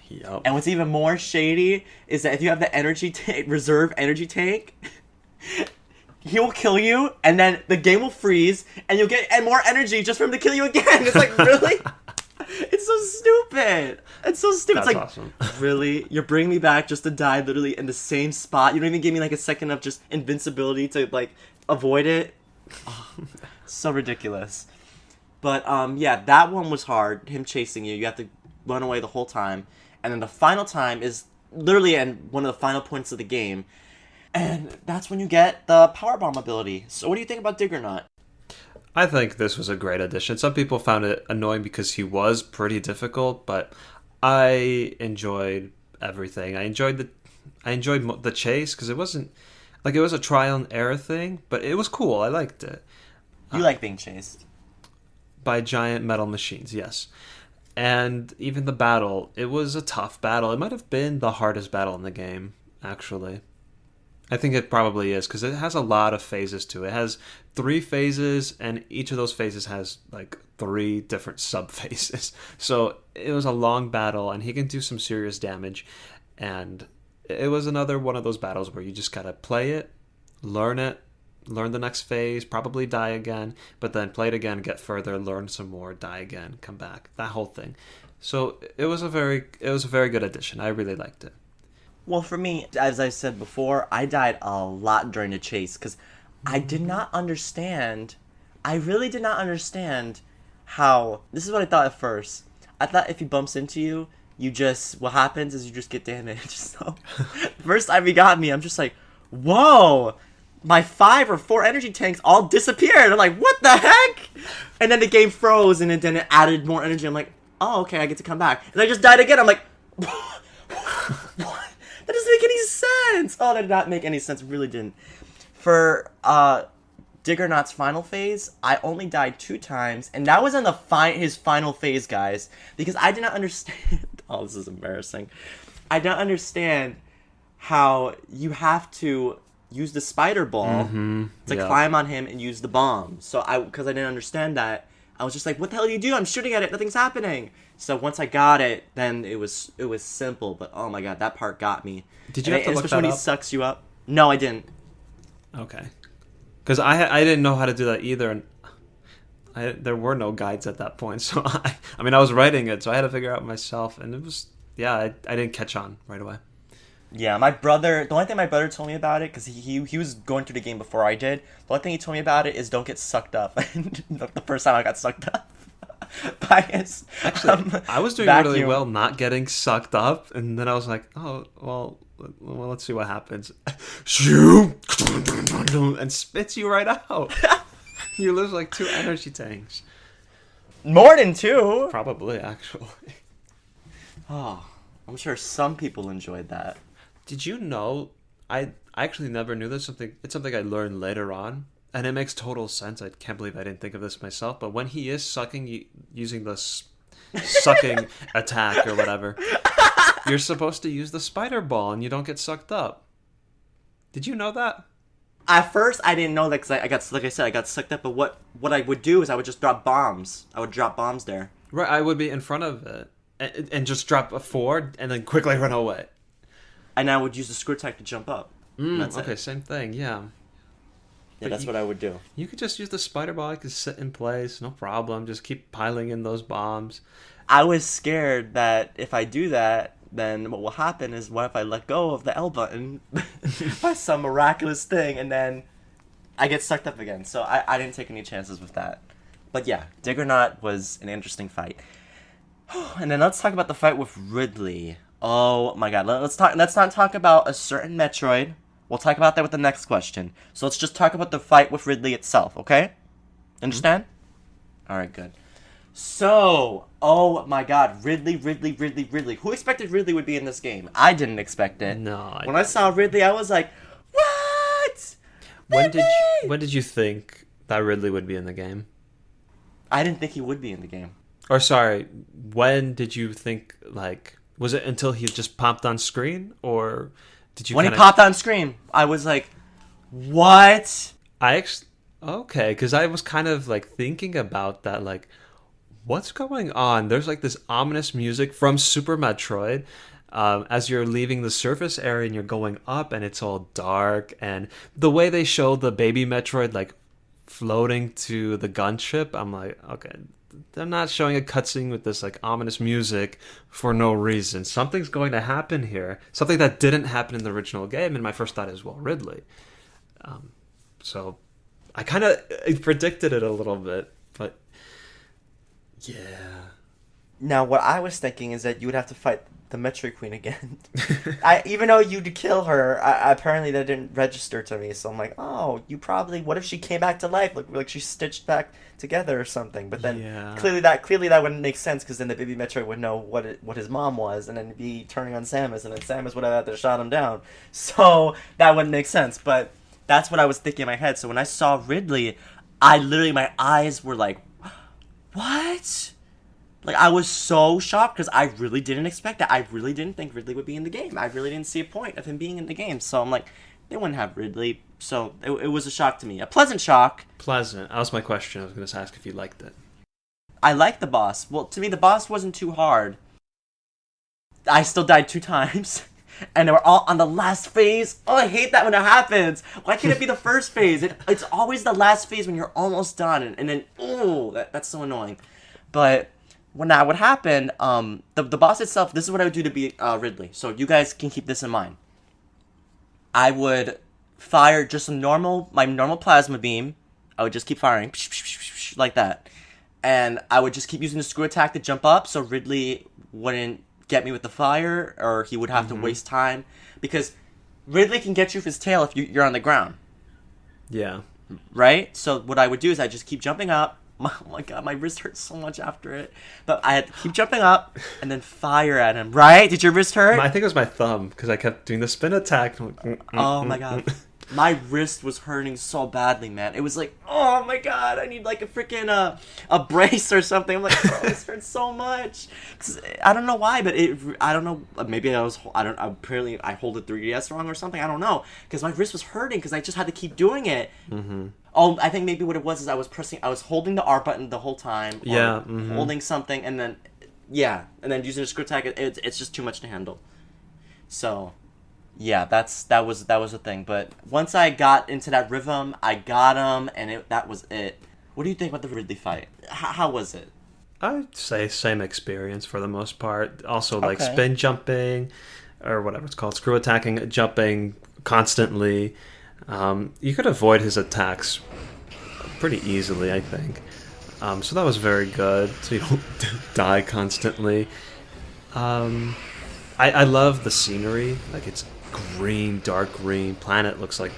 Yep. And what's even more shady is that if you have the reserve energy tank, he will kill you, and then the game will freeze, and you'll get more energy just for him to kill you again. It's like, really? It's so stupid. It's so stupid. That's it's like, awesome. Really? You're bringing me back just to die literally in the same spot? You don't even give me like a second of just invincibility to like avoid it? Oh, so ridiculous. But yeah, that one was hard. Him chasing you. You have to run away the whole time. And then the final time is literally one of the final points of the game. And that's when you get the powerbomb ability. So what do you think about Diggernaut? I think this was a great addition. Some people found it annoying because he was pretty difficult, but I enjoyed everything. I enjoyed the chase because it wasn't like it was a trial and error thing, but it was cool. I liked it. You like being chased. By giant metal machines, yes. And even the battle, it was a tough battle. It might have been the hardest battle in the game, actually. I think it probably is, because it has a lot of phases to it. It has 3 phases, and each of those phases has, like, 3 different sub-phases. So it was a long battle, and he can do some serious damage. And it was another one of those battles where you just gotta play it, learn the next phase, probably die again, but then play it again, get further, learn some more, die again, come back. That whole thing. So it was a very good addition. I really liked it. Well, for me, as I said before, I died a lot during the chase because I did not understand. I really did not understand how. This is what I thought at first. I thought if he bumps into you, what happens is you just get damaged. So, first time he got me, I'm just like, whoa, my 5 or 4 energy tanks all disappeared. I'm like, what the heck? And then the game froze, and then it added more energy. I'm like, oh, okay, I get to come back. And I just died again. I'm like, what? That doesn't make any sense. Oh, that did not make any sense. It really didn't. For Diggernaut's final phase, I only died 2 times, and that was in his final phase, guys, because I did not understand. Oh, this is embarrassing. I don't understand how you have to use the spider ball to climb on him and use the bomb. So because I didn't understand that, I was just like, what the hell do you do? I'm shooting at it. Nothing's happening. So once I got it, then it was simple. But oh my god, that part got me. Did you have to look that especially when he sucks you up? No, I didn't. Okay. Because I didn't know how to do that either. And there were no guides at that point. So I mean, I was writing it, so I had to figure it out myself. And it was, I didn't catch on right away. Yeah, the only thing my brother told me about it, because he was going through the game before I did, the only thing he told me about it is don't get sucked up. The first time I got sucked up by his Actually, I was doing vacuum. really well not getting sucked up, and then I was like, oh, well let's see what happens. Shoot! And spits you right out. You lose like 2 energy tanks. More than 2? Probably, actually. Oh, I'm sure some people enjoyed that. Did you know? I actually never knew this. It's something I learned later on, and it makes total sense. I can't believe I didn't think of this myself. But when he is sucking, using the sucking attack or whatever, you're supposed to use the spider ball, and you don't get sucked up. Did you know that? At first, I didn't know that because I got sucked up. But what I would do is I would just drop bombs. I would drop bombs there. Right, I would be in front of it and just drop a 4 and then quickly run away. And I would use the screw attack to jump up. Okay, same thing, yeah. Yeah, that's what I would do. You could just use the spider ball. You could sit in place, no problem. Just keep piling in those bombs. I was scared that if I do that, then what will happen is, what if I let go of the L button by some miraculous thing, and then I get sucked up again. So I didn't take any chances with that. But yeah, Diggernaut was an interesting fight. And then let's talk about the fight with Ridley. Oh my god, let's not talk about a certain Metroid. We'll talk about that with the next question. So let's just talk about the fight with Ridley itself, okay? Understand? Alright, good. So, oh my god, Ridley. Who expected Ridley would be in this game? I didn't expect it. No. When I saw Ridley, I was like, what? When did you think that Ridley would be in the game? I didn't think he would be in the game. Or sorry, when did you think, like, was it until he just popped on screen, or did you? When he popped on screen, I was like, what? Okay, because I was kind of like thinking about that, like, what's going on? There's like this ominous music from Super Metroid. As you're leaving the surface area and you're going up, and it's all dark, and the way they show the baby Metroid like floating to the gunship, I'm like, okay, they're not showing a cutscene with this like ominous music for no reason. Something's going to happen here. Something that didn't happen in the original game. And my first thought is, well, Ridley. So I kind of predicted it a little bit, but yeah. Now, what I was thinking is that you would have to fight the Metroid Queen again. Even though you'd kill her, apparently that didn't register to me. So I'm like, oh, you probably. What if she came back to life, like she stitched back together or something? But then clearly that wouldn't make sense because then the baby Metroid would know what his mom was, and then be turning on Samus, and then Samus would have had to shot him down. So that wouldn't make sense. But that's what I was thinking in my head. So when I saw Ridley, my eyes were like, what? Like, I was so shocked because I really didn't expect that. I really didn't think Ridley would be in the game. I really didn't see a point of him being in the game. So I'm like, they wouldn't have Ridley. So it was a shock to me. A pleasant shock. Pleasant. That was my question. I was going to ask if you liked it. I liked the boss. Well, to me, the boss wasn't too hard. I still died 2 times. And they were all on the last phase. Oh, I hate that when it happens. Why can't it be the first phase? It's always the last phase when you're almost done. And then, that's so annoying. But when that would happen, the boss itself, this is what I would do to beat Ridley. So you guys can keep this in mind. I would fire just my normal plasma beam. I would just keep firing like that. And I would just keep using the screw attack to jump up so Ridley wouldn't get me with the fire, or he would have to waste time. Because Ridley can get you with his tail if you're on the ground. Yeah. Right? So what I would do is I just keep jumping up. Oh my god, my wrist hurts so much after it. But I had to keep jumping up and then fire at him, right? Did your wrist hurt? I think it was my thumb, because I kept doing the spin attack. Oh my god. My wrist was hurting so badly, man. It was like, oh my god, I need like a freaking a brace or something. I'm like, oh, this hurts so much. 'Cause I don't know why, but I don't know. Maybe apparently I hold the 3DS wrong or something. I don't know. Because my wrist was hurting because I just had to keep doing it. Mm-hmm. Oh, I think maybe what it was is I was holding the R button the whole time. Yeah. Holding something and then using a screw attack. It's just too much to handle. So. Yeah, that was the thing. But once I got into that rhythm, I got him, and that was it. What do you think about the Ridley fight? How was it? I'd say same experience for the most part. Also, like spin jumping, or whatever it's called, screw attacking, jumping constantly. You could avoid his attacks pretty easily, I think. So that was very good. So you don't die constantly. I love the scenery. Like, it's green, dark green. Planet looks like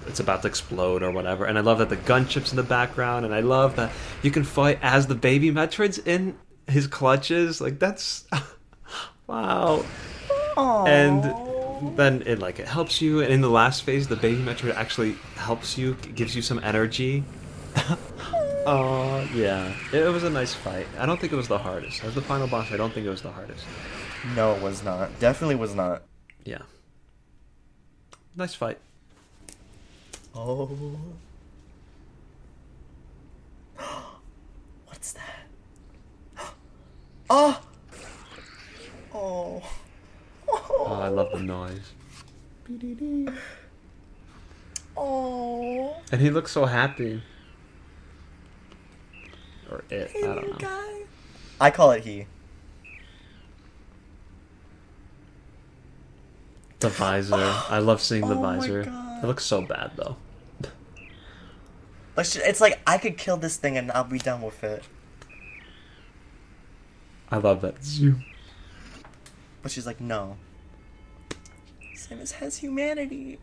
it's about to explode or whatever. And I love that the gunship's in the background. And I love that you can fight as the baby Metroids in his clutches. Like, that's... wow. Aww. And then it helps you. And in the last phase, the baby Metroid actually helps you, gives you some energy. Oh, yeah. It was a nice fight. I don't think it was the hardest. As the final boss, I don't think it was the hardest. No, it was not. Definitely was not. Yeah. Nice fight. Oh. What's that? Oh! Oh. Oh, I love the noise. Oh. And he looks so happy. Or it, Hey, I don't know. Guy. I call it he. The visor. I love seeing the my visor. God. It looks so bad, though. It's like I could kill this thing and I'll be done with it. I love that. But she's like, no. Samus has humanity.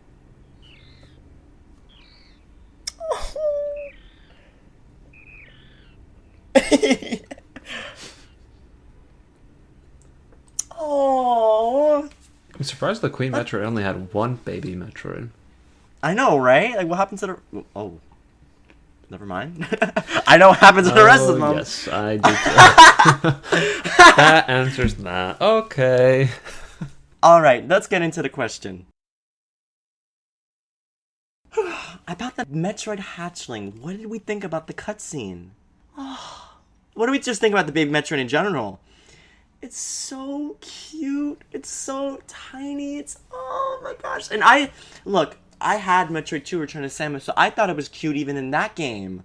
Oh. I'm surprised the Queen Metroid only had one baby Metroid. I know, right? Like, what happens to the... Oh. Never mind. I know what happens to the rest of them. Yes, I do. That answers that. Okay. Alright, let's get into the question. About the Metroid Hatchling, what did we think about the cutscene? What do we just think about the baby Metroid in general? It's so cute. It's so tiny. It's... Oh my gosh. And I had Metroid II Return to Samus, so I thought it was cute even in that game.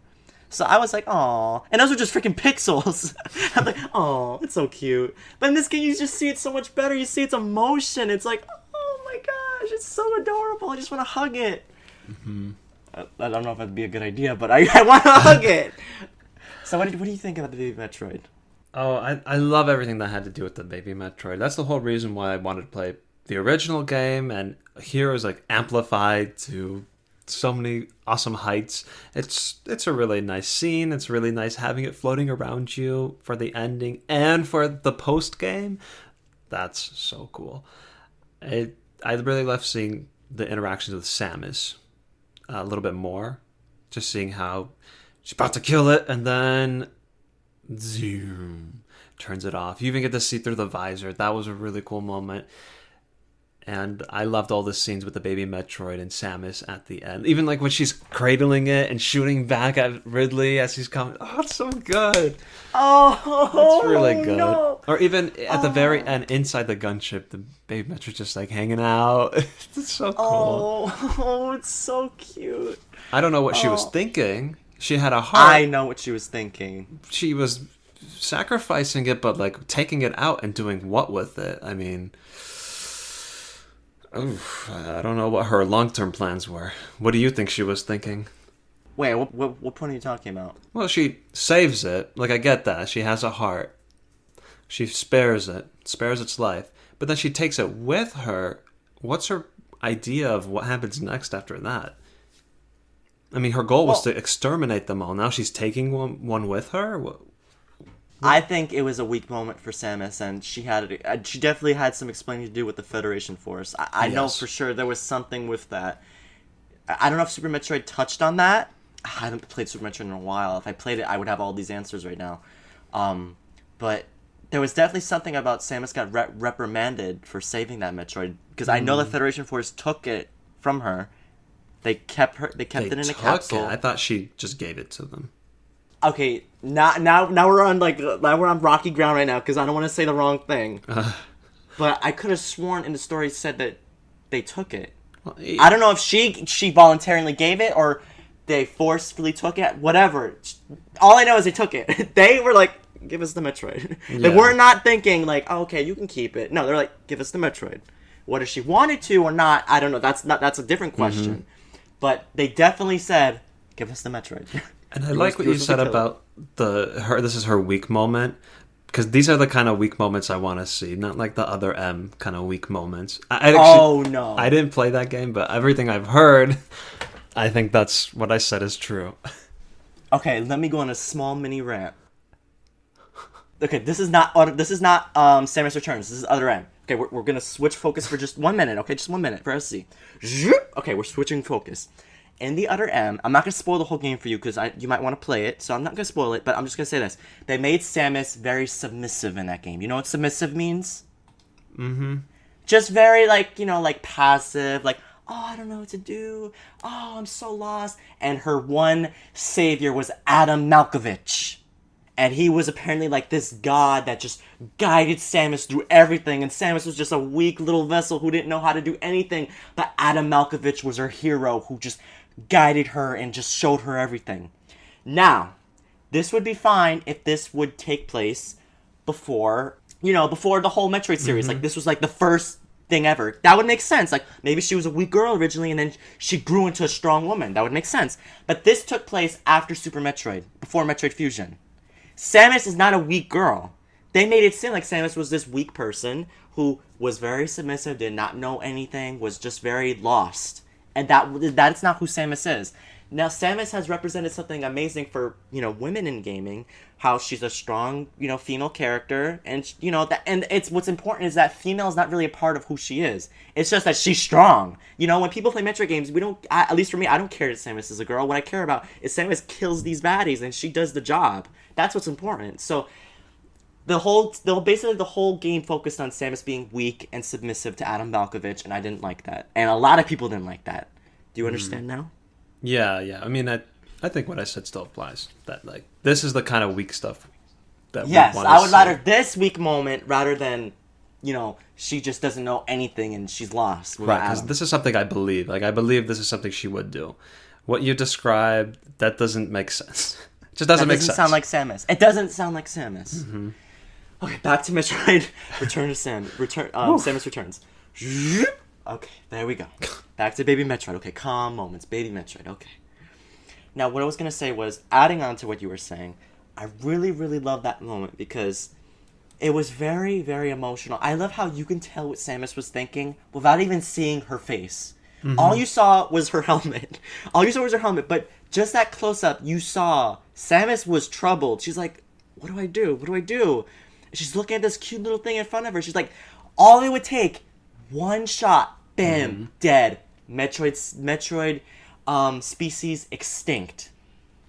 So I was like, aw. And those were just freaking pixels. I'm like, aw, it's so cute. But in this game, you just see it so much better. You see its emotion. It's like, oh my gosh, it's so adorable. I just want to hug it. Mm-hmm. I don't know if that'd be a good idea, but I want to hug it. So what do you think about the baby Metroid? Oh, I love everything that had to do with the baby Metroid. That's the whole reason why I wanted to play the original game, and here is like amplified to so many awesome heights. It's a really nice scene. It's really nice having it floating around you for the ending and for the post game. That's so cool. I really love seeing the interactions with Samus a little bit more. Just seeing how she's about to kill it, and then zoom, turns it off. You even get to see through the visor. That was a really cool moment. And I loved all the scenes with the baby Metroid and Samus at the end. Even like when she's cradling it and shooting back at Ridley as he's coming. Oh, it's so good. Oh, it's really good. No. Or even at the very end, inside the gunship, the baby Metroid just like hanging out. It's so cool. Oh, it's so cute. I don't know what she was thinking. She had a heart. I know what she was thinking. She was sacrificing it, but like taking it out and doing what with it? I mean, I don't know what her long-term plans were. What do you think she was thinking? Wait, what point are you talking about? Well, she saves it. Like, I get that. She has a heart. She spares its life. But then she takes it with her. What's her idea of what happens next after that? I mean, her goal was to exterminate them all. Now she's taking one with her? I think it was a weak moment for Samus, and she definitely had some explaining to do with the Federation Force. I know for sure there was something with that. I don't know if Super Metroid touched on that. I haven't played Super Metroid in a while. If I played it, I would have all these answers right now. But there was definitely something about Samus got reprimanded for saving that Metroid, because I know the Federation Force took it from her. They kept it in a capsule. I thought she just gave it to them. Okay, now we're on rocky ground right now because I don't want to say the wrong thing. But I could have sworn in the story said that they took it. Well, I don't know if she voluntarily gave it or they forcefully took it. Whatever. All I know is they took it. They were like, "Give us the Metroid." Yeah. They were not thinking like, oh, "Okay, you can keep it." No, they're like, "Give us the Metroid." Whether she wanted to or not, I don't know. That's a different question. Mm-hmm. But they definitely said, "Give us the Metroid." And I like what you said about this is her weak moment, because these are the kind of weak moments I want to see, not like the other M kind of weak moments. No. I didn't play that game, but everything I've heard, I think that's what I said is true. Okay, let me go on a small mini rant. Okay, this is not Samus Returns. This is other M. Okay, we're gonna switch focus for just 1 minute. Okay, just 1 minute for SC. Okay, we're switching focus. In the other M, I'm not going to spoil the whole game for you because you might want to play it, so I'm not going to spoil it, but I'm just going to say this. They made Samus very submissive in that game. You know what submissive means? Mm-hmm. Just very, like passive, like, oh, I don't know what to do. Oh, I'm so lost. And her one savior was Adam Malkovich. And he was apparently like this god that just guided Samus through everything. And Samus was just a weak little vessel who didn't know how to do anything. But Adam Malkovich was her hero who just guided her and just showed her everything. Now, this would be fine if this would take place before the whole Metroid series. Mm-hmm. Like, this was like the first thing ever. That would make sense. Like, maybe she was a weak girl originally and then she grew into a strong woman. That would make sense. But this took place after Super Metroid, before Metroid Fusion. Samus is not a weak girl. They made it seem like Samus was this weak person who was very submissive, did not know anything, was just very lost. And that's not who Samus is. Now, Samus has represented something amazing for, women in gaming. How she's a strong, female character. And, and it's what's important is that female is not really a part of who she is. It's just that she's strong. When people play Metroid games, at least for me, I don't care that Samus is a girl. What I care about is Samus kills these baddies and she does the job. That's what's important. So, the whole game focused on Samus being weak and submissive to Adam Malkovich, and I didn't like that. And a lot of people didn't like that. Do you understand now? Yeah. I mean, I think what I said still applies. That, like, this is the kind of weak stuff that we want to see. Yes, I would rather this weak moment rather than, she just doesn't know anything and she's lost. Right, because this is something I believe. Like, I believe this is something she would do. What you described, that doesn't make sense. It just doesn't make sense. It doesn't sound like Samus. It doesn't sound like Samus. Mm-hmm. Okay, back to Metroid. Samus Returns. Okay, there we go. Back to Baby Metroid. Okay, calm moments. Baby Metroid. Okay. Now, what I was going to say was, adding on to what you were saying, I really, really love that moment because it was very, very emotional. I love how you can tell what Samus was thinking without even seeing her face. All you saw was her helmet. But just that close-up, you saw Samus was troubled. She's like, what do I do? What do I do? She's looking at this cute little thing in front of her. She's like, all it would take, one shot, bam, dead. Metroid species extinct.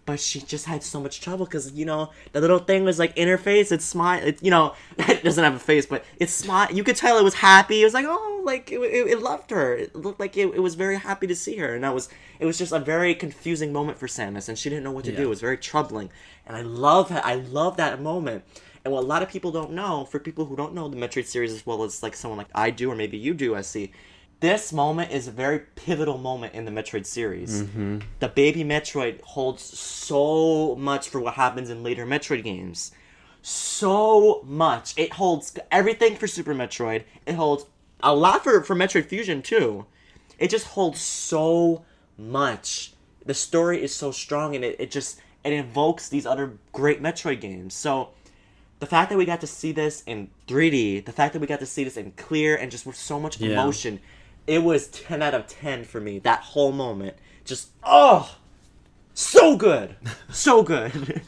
But she just had so much trouble because, you know, the little thing was like in her face. It's smile. It, you know, it doesn't have a face, but it's smile. You could tell it was happy. It was like, oh, like it loved her. It looked like it was very happy to see her. And it was just a very confusing moment for Samus, and she didn't know what to do. It was very troubling. And I love that moment. And what a lot of people don't know, for people who don't know the Metroid series as well as like someone like I do, or maybe you do, I see. This moment is a very pivotal moment in the Metroid series. The baby Metroid holds so much for what happens in later Metroid games. So much. It holds everything for Super Metroid. It holds a lot for Metroid Fusion, too. It just holds so much. The story is so strong, and it invokes these other great Metroid games. So the fact that we got to see this in 3D, the fact that we got to see this in clear and just with so much emotion, it was 10 out of 10 for me. That whole moment. Just, oh! So good! So good.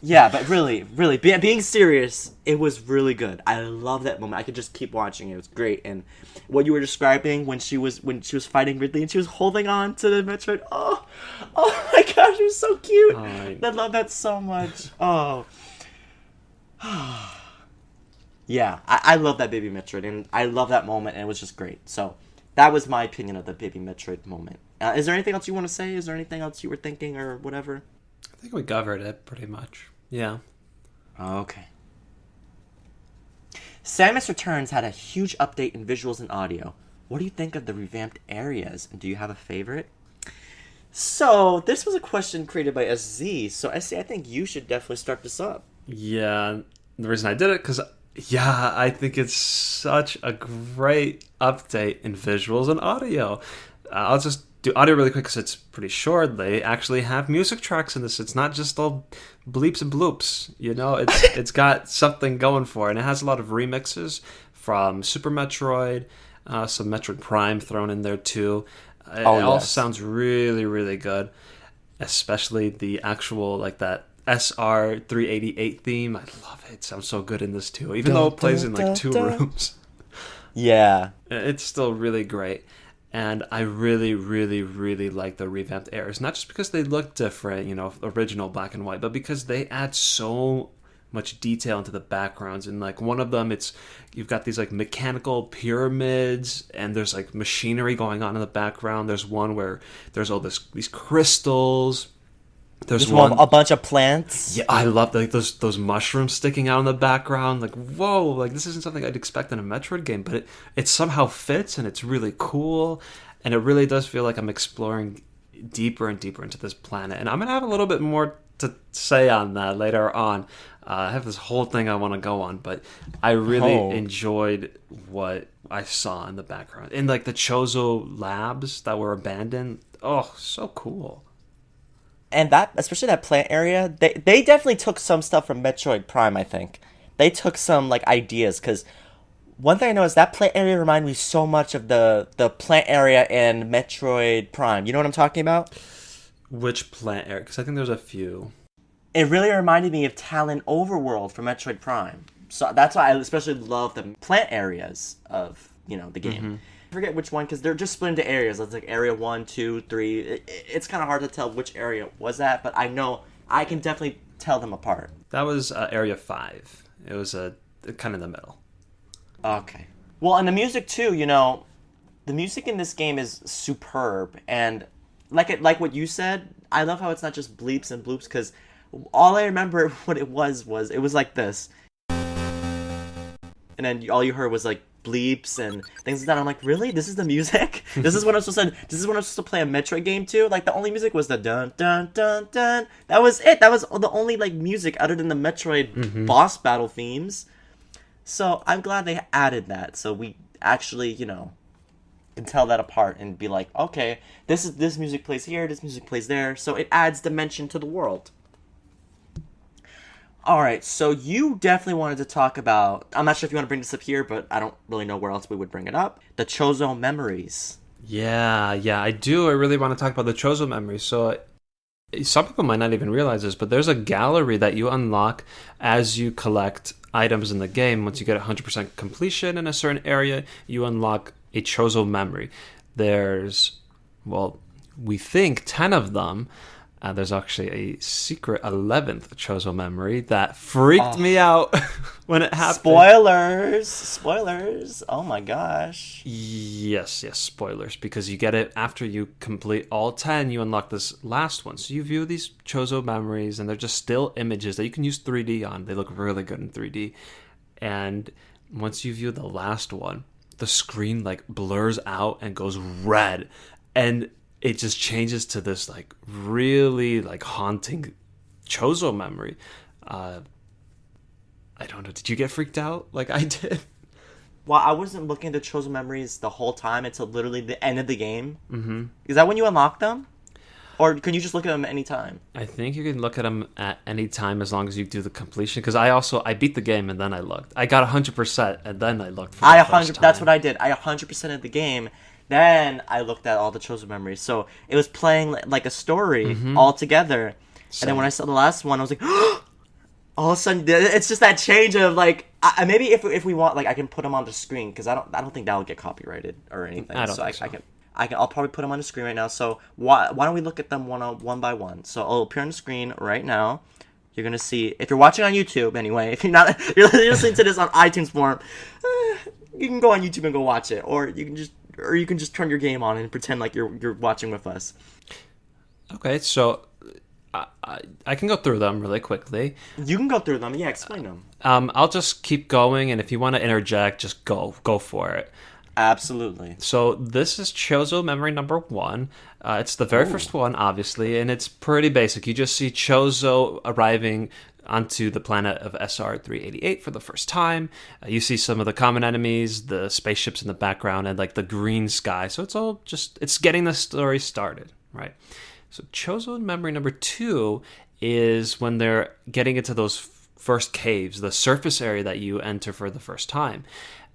Yeah, but really, really, being serious, it was really good. I love that moment. I could just keep watching it. It was great. And what you were describing when she was fighting Ridley and she was holding on to the Metroid. Oh my gosh, it was so cute. I love that so much. Oh. Yeah, I love that baby Metroid, and I love that moment, and it was just great. So that was my opinion of the baby Metroid moment. Is there anything else you want to say? Is there anything else you were thinking or whatever? I think we covered it pretty much. Yeah. Okay. Samus Returns had a huge update in visuals and audio. What do you think of the revamped areas, and do you have a favorite? So, this was a question created by SZ, so SZ, I think you should definitely start this up. Yeah, the reason I did it, because, I think it's such a great update in visuals and audio. I'll just do audio really quick because it's pretty short. They actually have music tracks in this. It's not just all bleeps and bloops. You know, it's got something going for it. And it has a lot of remixes from Super Metroid, some Metroid Prime thrown in there too. It all sounds really, really good. Especially the actual, like that SR388 theme. I love it. It sounds so good in this too. Even though it plays in like two rooms. Yeah. It's still really great. And I really, really, really like the revamped areas. Not just because they look different, you know, original black and white, but because they add so much detail into the backgrounds. And like one of them, you've got these like mechanical pyramids, and there's like machinery going on in the background. There's one where there's all these crystals. There's one, a bunch of plants. Yeah, I love like those mushrooms sticking out in the background. Like, whoa, like this isn't something I'd expect in a Metroid game, but it somehow fits, and it's really cool, and it really does feel like I'm exploring deeper and deeper into this planet. And I'm gonna have a little bit more to say on that later on. I have this whole thing I want to go on, but I really enjoyed what I saw in the background. And like the Chozo labs that were abandoned. Oh, so cool. And that, especially that plant area, they definitely took some stuff from Metroid Prime, I think. They took some, like, ideas, because one thing I know is that plant area reminded me so much of the plant area in Metroid Prime. You know what I'm talking about? Which plant area? Because I think there's a few. It really reminded me of Talon Overworld from Metroid Prime. So that's why I especially love the plant areas of, you know, the game. I forget which one, because they're just split into areas. It's like area 1, 2, 3. It's kind of hard to tell which area was that, but I know I can definitely tell them apart. That was area 5. It was kind of in the middle. Okay. Well, and the music too, you know, the music in this game is superb, and like what you said, I love how it's not just bleeps and bloops, because all I remember what it was it was like this. And then all you heard was like bleeps and things like that. I'm like, really? This is the music? This is what I'm supposed to play a Metroid game too? Like, the only music was the dun dun dun dun. That was it. That was the only like music other than the Metroid boss battle themes. So I'm glad they added that. So we actually, you know, can tell that apart and be like, okay, this music plays here, this music plays there, so it adds dimension to the world. All right, so you definitely wanted to talk about. I'm not sure if you want to bring this up here, but I don't really know where else we would bring it up. The Chozo Memories. Yeah, I do. I really want to talk about the Chozo Memories. So some people might not even realize this, but there's a gallery that you unlock as you collect items in the game. Once you get 100% completion in a certain area, you unlock a Chozo Memory. There's, well, we think 10 of them. There's actually a secret 11th Chozo Memory that freaked me out when it happened. Spoilers! Oh my gosh. Yes, spoilers. Because you get it after you complete all 10, you unlock this last one. So you view these Chozo Memories, and they're just still images that you can use 3D on. They look really good in 3D. And once you view the last one, the screen like blurs out and goes red. And it just changes to this like really like haunting Chozo memory. I don't know. Did you get freaked out like I did? Well, I wasn't looking at the Chozo Memories the whole time until literally the end of the game. Mm-hmm. Is that when you unlock them? Or can you just look at them anytime? I think you can look at them at any time as long as you do the completion. Because I beat the game and then I looked. I got 100% and then I looked for the first time. That's what I did. I 100% of the game. Then I looked at all the Chozo Memories. So it was playing like a story all together. Same. And then when I saw the last one, I was like, all of a sudden, it's just that change of like, maybe if we want, like, I can put them on the screen because I don't think that will get copyrighted or anything. I don't think so. I'll probably put them on the screen right now. So why don't we look at them one by one? So it'll appear on the screen right now. You're gonna see, if you're watching on YouTube anyway. If you're not, you're listening to this on iTunes form, you can go on YouTube and go watch it, or you can just turn your game on and pretend like you're watching with us. Okay, so I can go through them really quickly. You can go through them. Yeah, explain them. I'll just keep going, and if you want to interject, just go for it. Absolutely. So this is Chozo Memory number 1. It's the very first one, obviously, and it's pretty basic. You just see Chozo arriving onto the planet of SR388 for the first time. You see some of the common enemies, the spaceships in the background, and like the green sky. So it's getting the story started, right? So Chozo Memory number 2 is when they're getting into those first caves, the surface area that you enter for the first time.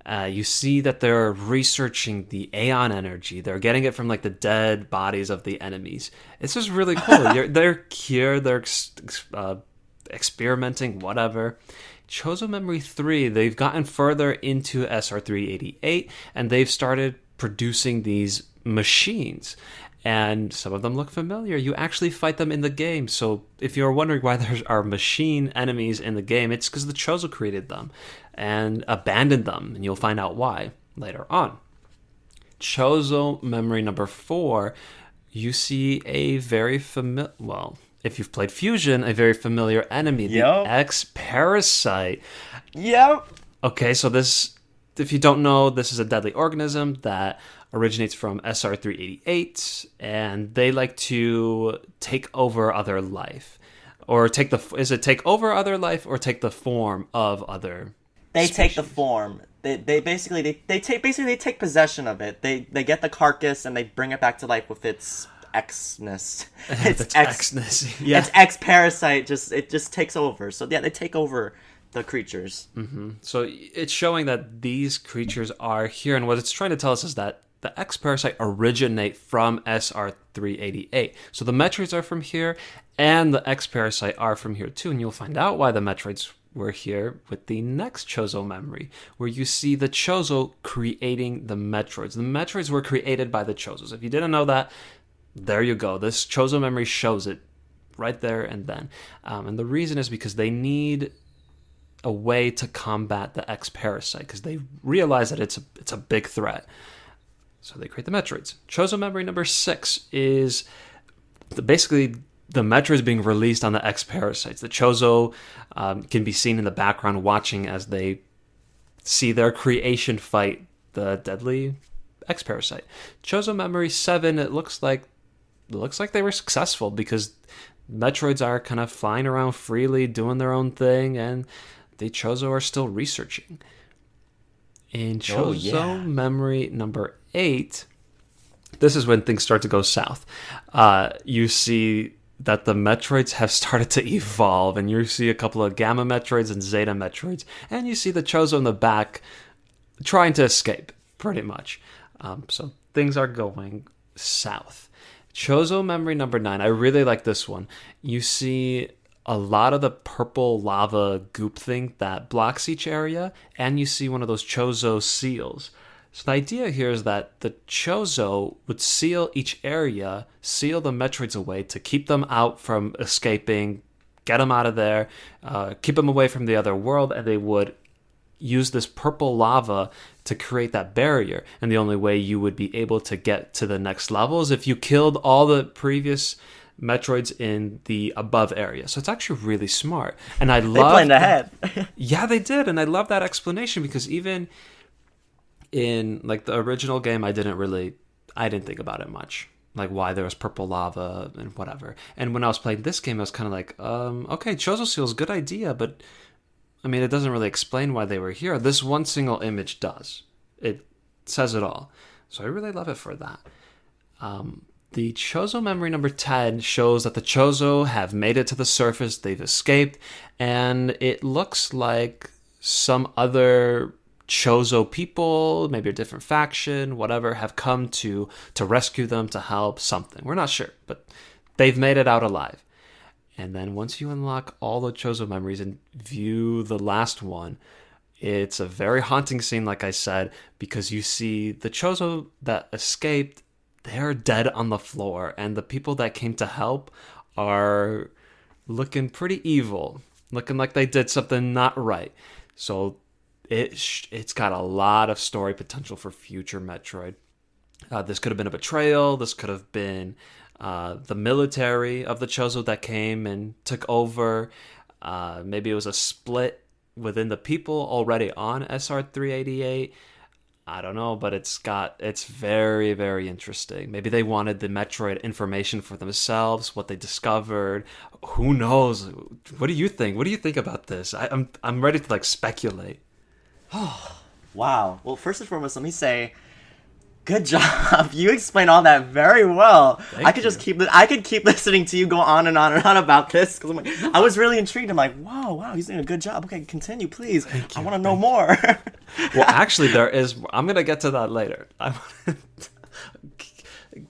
You see that they're researching the Aeion energy. They're getting it from like the dead bodies of the enemies. It's just really cool. They're here. They're experimenting, whatever. Chozo Memory 3, they've gotten further into SR388, and they've started producing these machines. And some of them look familiar. You actually fight them in the game. So if you're wondering why there are machine enemies in the game, it's because the Chozo created them and abandoned them, and you'll find out why later on. Chozo Memory number 4, you see a very familiar, well, if you've played Fusion, a very familiar enemy, the X-Parasite. Yep. Okay, so this, if you don't know, this is a deadly organism that originates from SR388, and they like to take over other life. Or take over other life or take the form of other They species? take the form. They take possession of it. They get the carcass and they bring it back to life with its X-ness. Its X-ness. Yeah. Its X-Parasite it just takes over. So yeah, they take over the creatures. Mm-hmm. So it's showing that these creatures are here, and what it's trying to tell us is that the X-Parasite originate from SR388. So the Metroids are from here, and the X-Parasite are from here too, and you'll find out why the Metroids were here with the next Chozo memory, where you see the Chozo creating the Metroids. The Metroids were created by the Chozos. If you didn't know that, there you go. This Chozo memory shows it right there and then. And the reason is because they need a way to combat the X-Parasite, because they realize that it's a big threat. So they create the Metroids. Chozo Memory number 6 is basically the Metroids being released on the X-Parasites. The Chozo can be seen in the background watching as they see their creation fight the deadly X-Parasite. Chozo Memory 7, it looks like they were successful because Metroids are kind of flying around freely, doing their own thing, and the Chozo are still researching. In Chozo Memory number 8, this is when things start to go south. You see that the Metroids have started to evolve, and you see a couple of Gamma Metroids and Zeta Metroids, and you see the Chozo in the back trying to escape, pretty much. So things are going south. Chozo Memory number 9, I really like this one. You see a lot of the purple lava goop thing that blocks each area, and you see one of those Chozo seals. So the idea here is that the Chozo would seal each area, seal the Metroids away to keep them out from escaping, get them out of there, keep them away from the other world, and they would use this purple lava to create that barrier. And the only way you would be able to get to the next level is if you killed all the previous Metroids in the above area. So it's actually really smart. And I love... They planned ahead. Yeah, they did. And I love that explanation, because even in like the original game, I didn't think about it much, like why there was purple lava and whatever. And when I was playing this game, I was kind of like, okay, Chozo Seal's good idea, but I mean, it doesn't really explain why they were here. This one single image does. It says it all. So I really love it for that. The Chozo Memory number 10 shows that the Chozo have made it to the surface, they've escaped, and it looks like some other Chozo people, maybe a different faction, whatever, have come to rescue them, to help, something. We're not sure, but they've made it out alive. And then once you unlock all the Chozo memories and view the last one, it's a very haunting scene, like I said, because you see the Chozo that escaped, they're dead on the floor, and the people that came to help are looking pretty evil, looking like they did something not right. So it's got a lot of story potential for future Metroid. This could have been a betrayal. This could have been the military of the Chozo that came and took over. Maybe it was a split within the people already on SR388. I don't know, but it's very, very interesting. Maybe they wanted the Metroid information for themselves, what they discovered. Who knows? What do you think? What do you think about this? I'm ready to like speculate. Oh, wow. Well, first and foremost, let me say, good job. You explained all that very well. I could keep listening to you go on and on and on about this, because I was really intrigued. I'm like, wow, he's doing a good job. Okay, continue, please. I want to know more. Well, actually, I'm going to get to that later.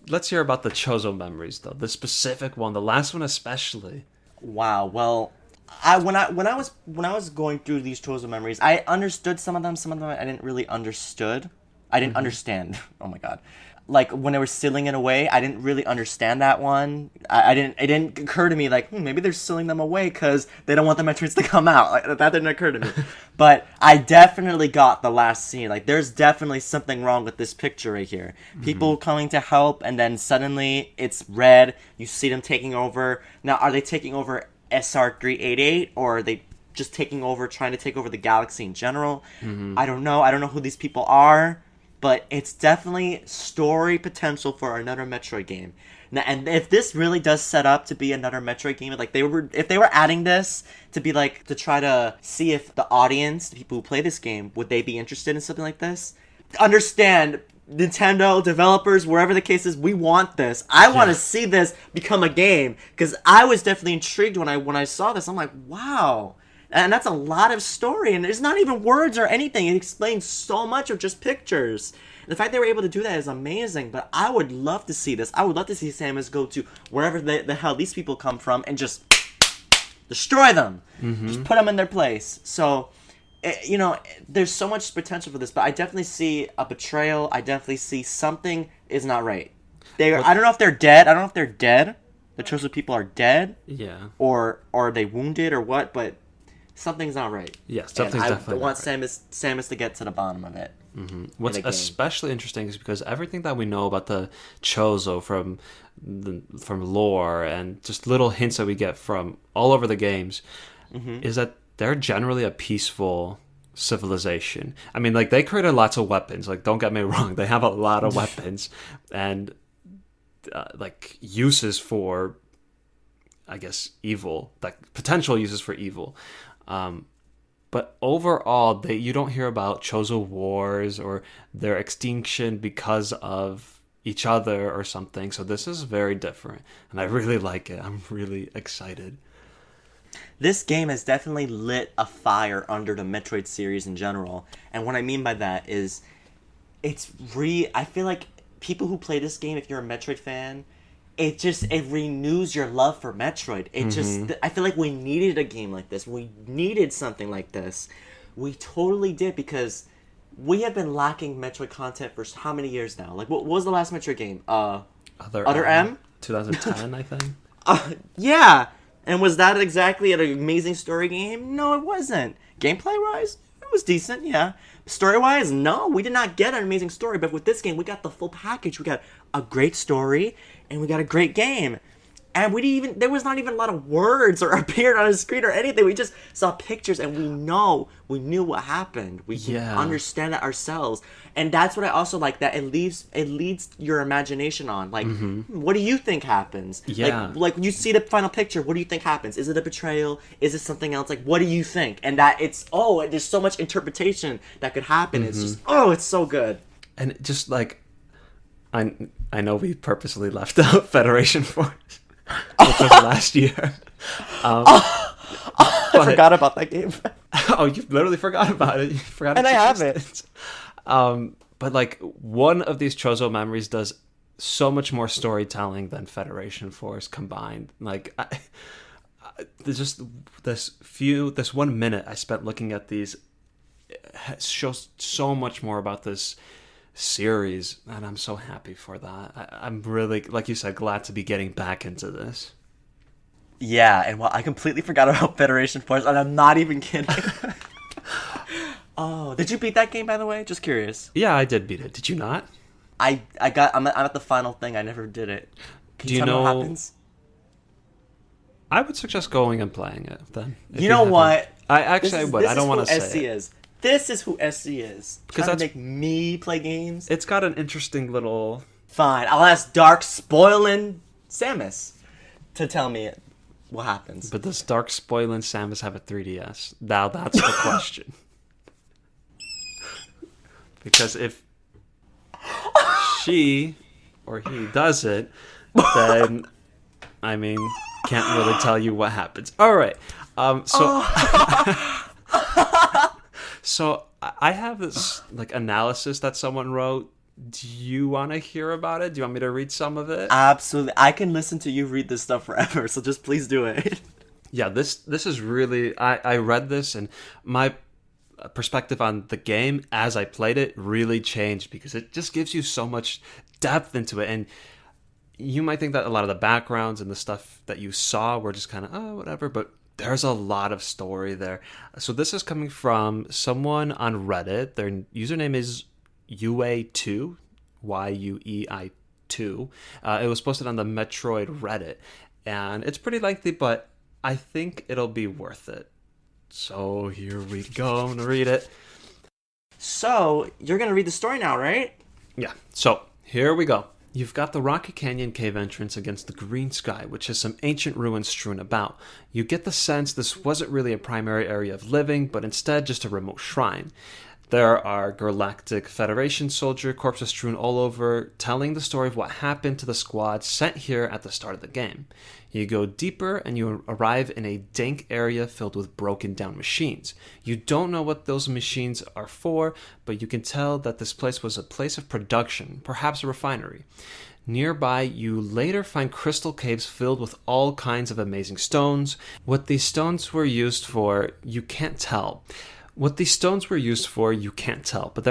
Let's hear about the Chozo memories, though. The specific one, the last one especially. Wow. Well, when I was going through these Chozo memories, I understood some of them I didn't really understood. I didn't understand. Oh my god. Like when they were sealing it away, I didn't really understand that one. It didn't occur to me like, maybe they're sealing them away because they don't want the Metroids to come out. Like, that didn't occur to me. But I definitely got the last scene. Like there's definitely something wrong with this picture right here. Mm-hmm. People coming to help, and then suddenly it's red. You see them taking over. Now, are they taking over SR388, or are they just trying to take over the galaxy in general? Mm-hmm. I don't know who these people are, but it's definitely story potential for another Metroid game. Now, and if this really does set up to be another Metroid game, like if they were adding this to be like, to try to see if the audience, the people who play this game, would they be interested in something like this? Understand, Nintendo developers, wherever the case is, we want this. I want to see this become a game, because I was definitely intrigued when I saw this. I'm like, wow. And that's a lot of story, and there's not even words or anything. It explains so much of just pictures. And the fact they were able to do that is amazing, but I would love to see this. I would love to see Samus go to wherever the hell these people come from and just destroy them. Mm-hmm. Just put them in their place. So, there's so much potential for this, but I definitely see a betrayal. I definitely see something is not right. I don't know if they're dead. The Chozo people are dead. Yeah. Or are they wounded or what, but something's not right. Yes, something's definitely I want right. Samus to get to the bottom of it. Mm-hmm. What's especially interesting is because everything that we know about the Chozo from lore and just little hints that we get from all over the games is that they're generally a peaceful civilization. I mean, like, they created lots of weapons. Like, don't get me wrong, they have a lot of weapons and like uses for, I guess, evil, like potential uses for evil. But overall, you don't hear about Chozo Wars or their extinction because of each other or something. So this is very different, and I really like it. I'm really excited. This game has definitely lit a fire under the Metroid series in general. And what I mean by that is I feel like people who play this game, if you're a Metroid fan, it renews your love for Metroid. I feel like we needed a game like this. We needed something like this. We totally did, because we have been lacking Metroid content for how many years now? Like, what was the last Metroid game? Other M? 2010, I think. Yeah. And was that exactly an amazing story game? No, it wasn't. Gameplay-wise, it was decent, yeah. Story-wise, no, we did not get an amazing story. But with this game, we got the full package. We got a great story, and we got a great game. And there was not even a lot of words or appeared on the screen or anything. We just saw pictures, and we knew what happened. We can understand it ourselves. And that's what I also like, that it leads your imagination on. Like, what do you think happens? Yeah. Like you see the final picture, what do you think happens? Is it a betrayal? Is it something else? Like, what do you think? And that there's so much interpretation that could happen. It's just, it's so good. And just like, I know we purposely left out Federation Force, which was last year. I forgot about that game. Oh, you literally forgot about it. You forgot. And I have it. But like, one of these Chozo Memories does so much more storytelling than Federation Force combined. Like, there's just this 1 minute I spent looking at these shows so much more about this series, and I'm so happy for that. I'm really, like you said, glad to be getting back into this. Yeah, and I completely forgot about Federation Force, and I'm not even kidding. Oh, did you beat that game, by the way? Just curious. Yeah, I did beat it. Did you not? I'm at the final thing. I never did it. Can you tell me what happens? I would suggest going and playing it then. You know what? I would. I don't want to say SC it. Is. This is who SC is. Because that's make me play games. It's got an interesting little. Fine, I'll ask Dark Spoilin Samus to tell me what happens. But does Dark Spoilin Samus have a 3DS? Now that's the question. Because if she or he does it, then I mean, can't really tell you what happens. All right. So I have this like analysis that someone wrote. Do you want to hear about it? Do you want me to read some of it? Absolutely. I can listen to you read this stuff forever, so just please do it. Yeah, this is really... I read this, and my perspective on the game as I played it really changed, because it just gives you so much depth into it. And you might think that a lot of the backgrounds and the stuff that you saw were just kind of, whatever, but there's a lot of story there. So this is coming from someone on Reddit. Their username is UA2, YUEI2. It was posted on the Metroid Reddit, and it's pretty lengthy, but I think it'll be worth it. So here we go. I'm going to read it. So you're going to read the story now, right? Yeah. So here we go. You've got the Rocky Canyon cave entrance against the green sky, which has some ancient ruins strewn about. You get the sense this wasn't really a primary area of living, but instead just a remote shrine. There are Galactic Federation soldier corpses strewn all over, telling the story of what happened to the squad sent here at the start of the game. You go deeper and you arrive in a dank area filled with broken down machines. You don't know what those machines are for, but you can tell that this place was a place of production, perhaps a refinery. Nearby, you later find crystal caves filled with all kinds of amazing stones. What these stones were used for, you can't tell. But there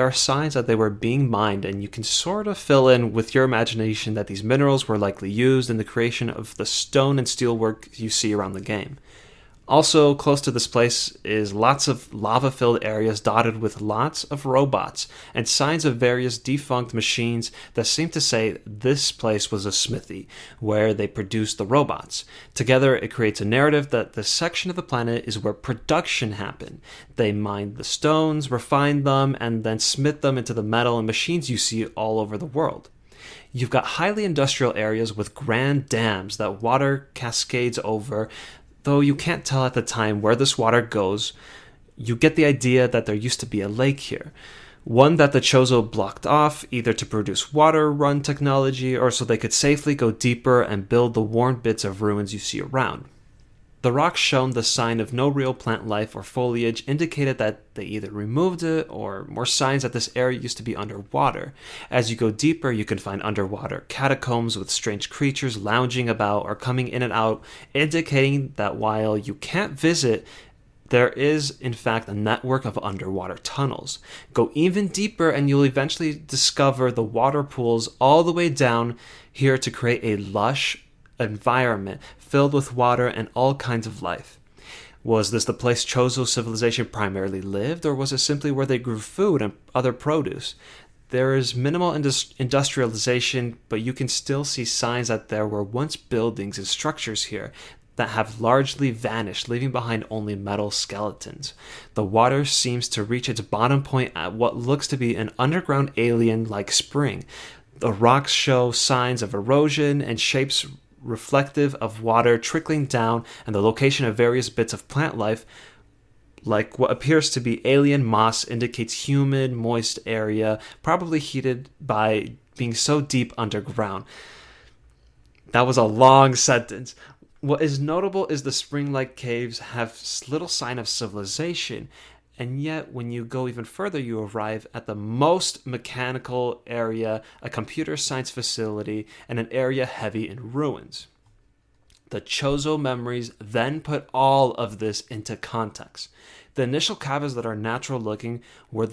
are signs that they were being mined, and you can sort of fill in with your imagination that these minerals were likely used in the creation of the stone and steel work you see around the game. Also, close to this place is lots of lava-filled areas dotted with lots of robots and signs of various defunct machines that seem to say this place was a smithy, where they produced the robots. Together, it creates a narrative that this section of the planet is where production happened. They mined the stones, refined them, and then smith them into the metal and machines you see all over the world. You've got highly industrial areas with grand dams that water cascades over, though you can't tell at the time where this water goes. you get the idea that there used to be a lake here. One that the Chozo blocked off, either to produce water run technology or so they could safely go deeper and build the worn bits of ruins you see around. The rocks shown the sign of no real plant life or foliage indicated that they either removed it or more signs that this area used to be underwater. As you go deeper, you can find underwater catacombs with strange creatures lounging about or coming in and out, indicating that while you can't visit, there is, in fact, a network of underwater tunnels. Go even deeper and you'll eventually discover the water pools all the way down here to create a lush environment filled with water and all kinds of life. Was this the place Chozo civilization primarily lived, or was it simply where they grew food and other produce? There is minimal industrialization, but you can still see signs that there were once buildings and structures here that have largely vanished, leaving behind only metal skeletons. The water seems to reach its bottom point at what looks to be an underground alien-like spring. The rocks show signs of erosion and shapes reflective of water trickling down, and the location of various bits of plant life, like what appears to be alien moss, indicates humid, moist area, probably heated by being so deep underground. That was a long sentence. What is notable is the spring-like caves have little sign of civilization, and yet when you go even further, you arrive at the most mechanical area, a computer science facility, and an area heavy in ruins. The Chozo Memories then put all of this into context. The initial caverns that are natural looking were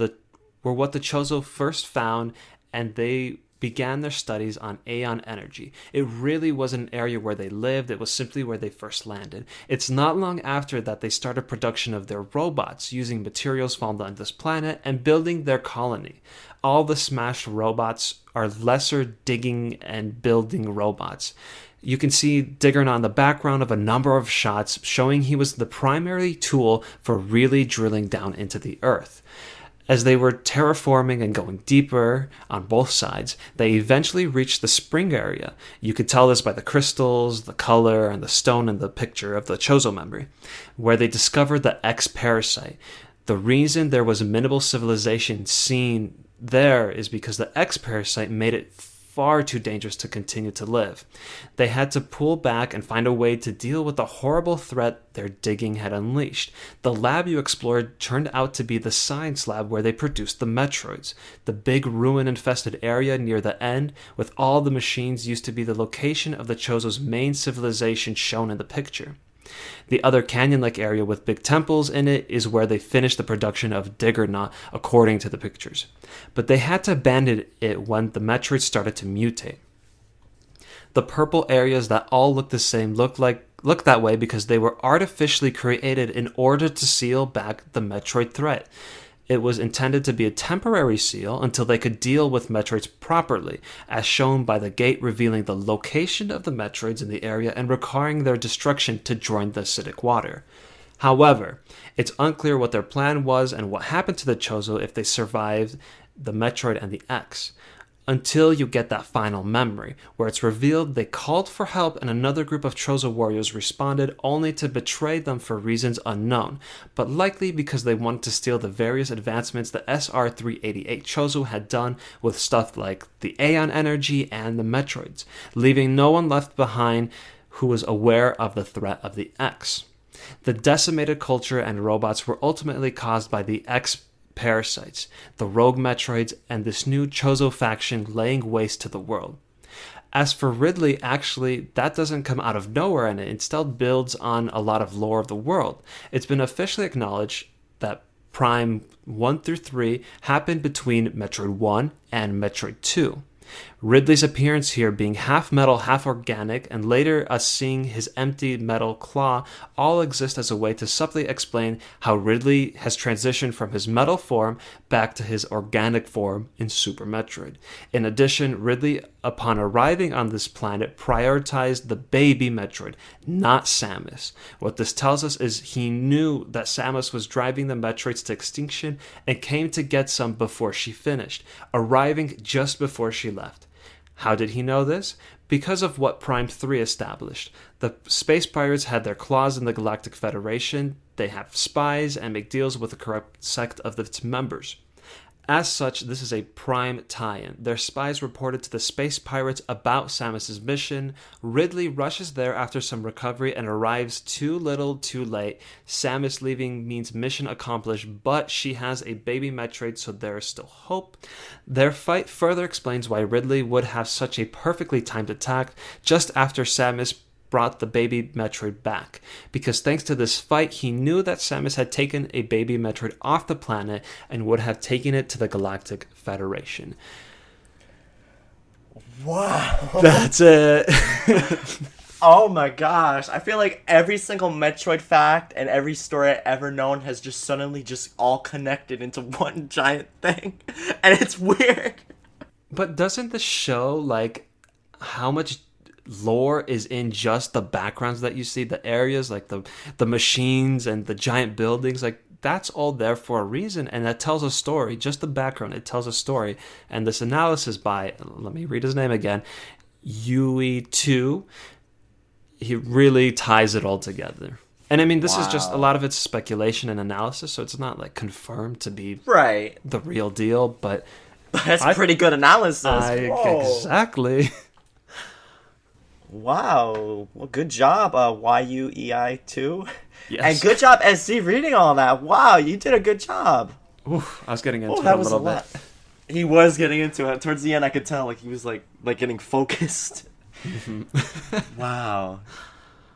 what the Chozo first found, and they began their studies on Aeion energy. It really wasn't an area where they lived, it was simply where they first landed. It's not long after that they started production of their robots, using materials found on this planet and building their colony. All the smashed robots are lesser digging and building robots. You can see Diggernaut in the background of a number of shots showing he was the primary tool for really drilling down into the earth. As they were terraforming and going deeper on both sides, they eventually reached the spring area. You could tell this by the crystals, the color, and the stone in the picture of the Chozo memory, where they discovered the X-parasite. The reason there was minimal civilization seen there is because the X-parasite made it far too dangerous to continue to live. They had to pull back and find a way to deal with the horrible threat their digging had unleashed. The lab you explored turned out to be the science lab where they produced the Metroids. The big ruin-infested area near the end, with all the machines, used to be the location of the Chozo's main civilization shown in the picture. The other canyon-like area with big temples in it is where they finished the production of Diggernaut, according to the pictures. But they had to abandon it when the Metroids started to mutate. The purple areas that all look the same look that way because they were artificially created in order to seal back the Metroid threat. It was intended to be a temporary seal until they could deal with Metroids properly, as shown by the gate revealing the location of the Metroids in the area and requiring their destruction to join the acidic water. However, it's unclear what their plan was and what happened to the Chozo if they survived the Metroid and the X, until you get that final memory, where it's revealed they called for help and another group of Chozo warriors responded, only to betray them for reasons unknown, but likely because they wanted to steal the various advancements the SR-388 Chozo had done with stuff like the Aeion energy and the Metroids, leaving no one left behind who was aware of the threat of the X. The decimated culture and robots were ultimately caused by the X parasites, the rogue Metroids, and this new Chozo faction laying waste to the world. As for Ridley, actually, that doesn't come out of nowhere, and it instead builds on a lot of lore of the world. It's been officially acknowledged that Prime 1 through 3 happened between Metroid 1 and Metroid 2. Ridley's appearance here being half metal, half organic, and later us seeing his empty metal claw all exist as a way to subtly explain how Ridley has transitioned from his metal form back to his organic form in Super Metroid. In addition, Ridley, upon arriving on this planet, prioritized the baby Metroid, not Samus. What this tells us is he knew that Samus was driving the Metroids to extinction and came to get some before she finished, arriving just before she left. How did he know this? Because of what Prime 3 established. The Space Pirates had their claws in the Galactic Federation. They have spies and make deals with a corrupt sect of its members. As such, this is a Prime tie-in. Their spies reported to the space pirates about Samus's mission. Ridley rushes there after some recovery and arrives too little, too late. Samus leaving means mission accomplished, but she has a baby Metroid, so there is still hope. Their fight further explains why Ridley would have such a perfectly timed attack just after Samus brought the baby Metroid back, because thanks to this fight, he knew that Samus had taken a baby Metroid off the planet and would have taken it to the Galactic Federation. Wow. That's it. Oh my gosh. I feel like every single Metroid fact and every story I've ever known has just suddenly just all connected into one giant thing. And it's weird. But doesn't this show, like, how much lore is in just the backgrounds that you see, the areas, like the machines and the giant buildings? Like, that's all there for a reason, and that tells a story. Just the background, it tells a story. And this analysis by, let me read his name again, UE2, he really ties it all together. And I mean, this is just, a lot of it's speculation and analysis, so it's not like confirmed to be right the real deal, but that's pretty good analysis. Exactly. Wow. Well, good job, YUEI2. Yes. And good job, SC, reading all that. Wow, you did a good job. Oof, I was getting into it that a was little a bit. lot. He was getting into it. Towards the end, I could tell, like, he was, like getting focused. Wow.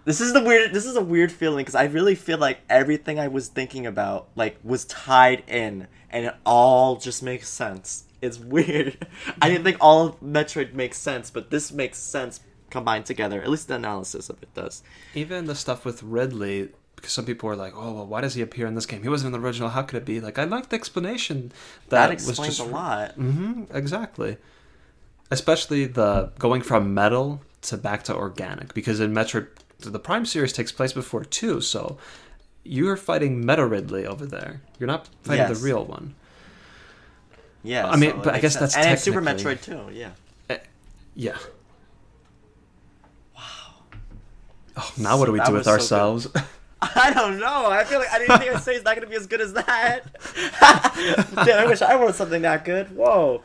This is a weird feeling, because I really feel like everything I was thinking about, like, was tied in, and it all just makes sense. It's weird. I didn't think all of Metroid makes sense, but this makes sense combined together. At least the analysis of it does. Even the stuff with Ridley, because some people were like, oh, well, why does he appear in this game? He wasn't in the original. How could it be? Like, I like the explanation. That explains a lot. Exactly. Especially the going from metal to back to organic. Because in Metroid, the Prime series takes place before 2, so you're fighting Meta Ridley over there. You're not fighting the real one. Yeah, I mean, so but I guess sense. that's and technically... Super Metroid too, yeah. Yeah. Oh, now what do we do with ourselves? So I don't know. I feel like anything I say is not going to be as good as that. Damn, I wish I wrote something that good. Whoa.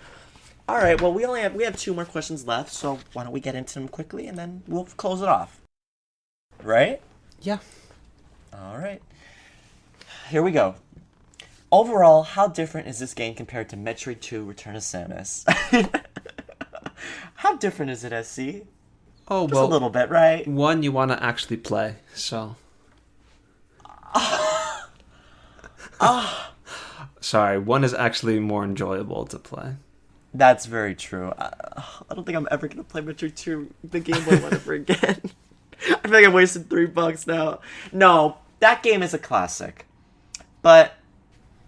All right. Well, we have 2 more questions left, so why don't we get into them quickly and then we'll close it off. Right? Yeah. All right. Here we go. Overall, how different is this game compared to Metroid II: Return of Samus? How different is it, SC? Oh, just a little bit, right? One you want to actually play, so. Sorry, one is actually more enjoyable to play. That's very true. I don't think I'm ever gonna play Metroid 2, the Game Boy one, ever again. I feel like I wasted $3 now. No, that game is a classic, but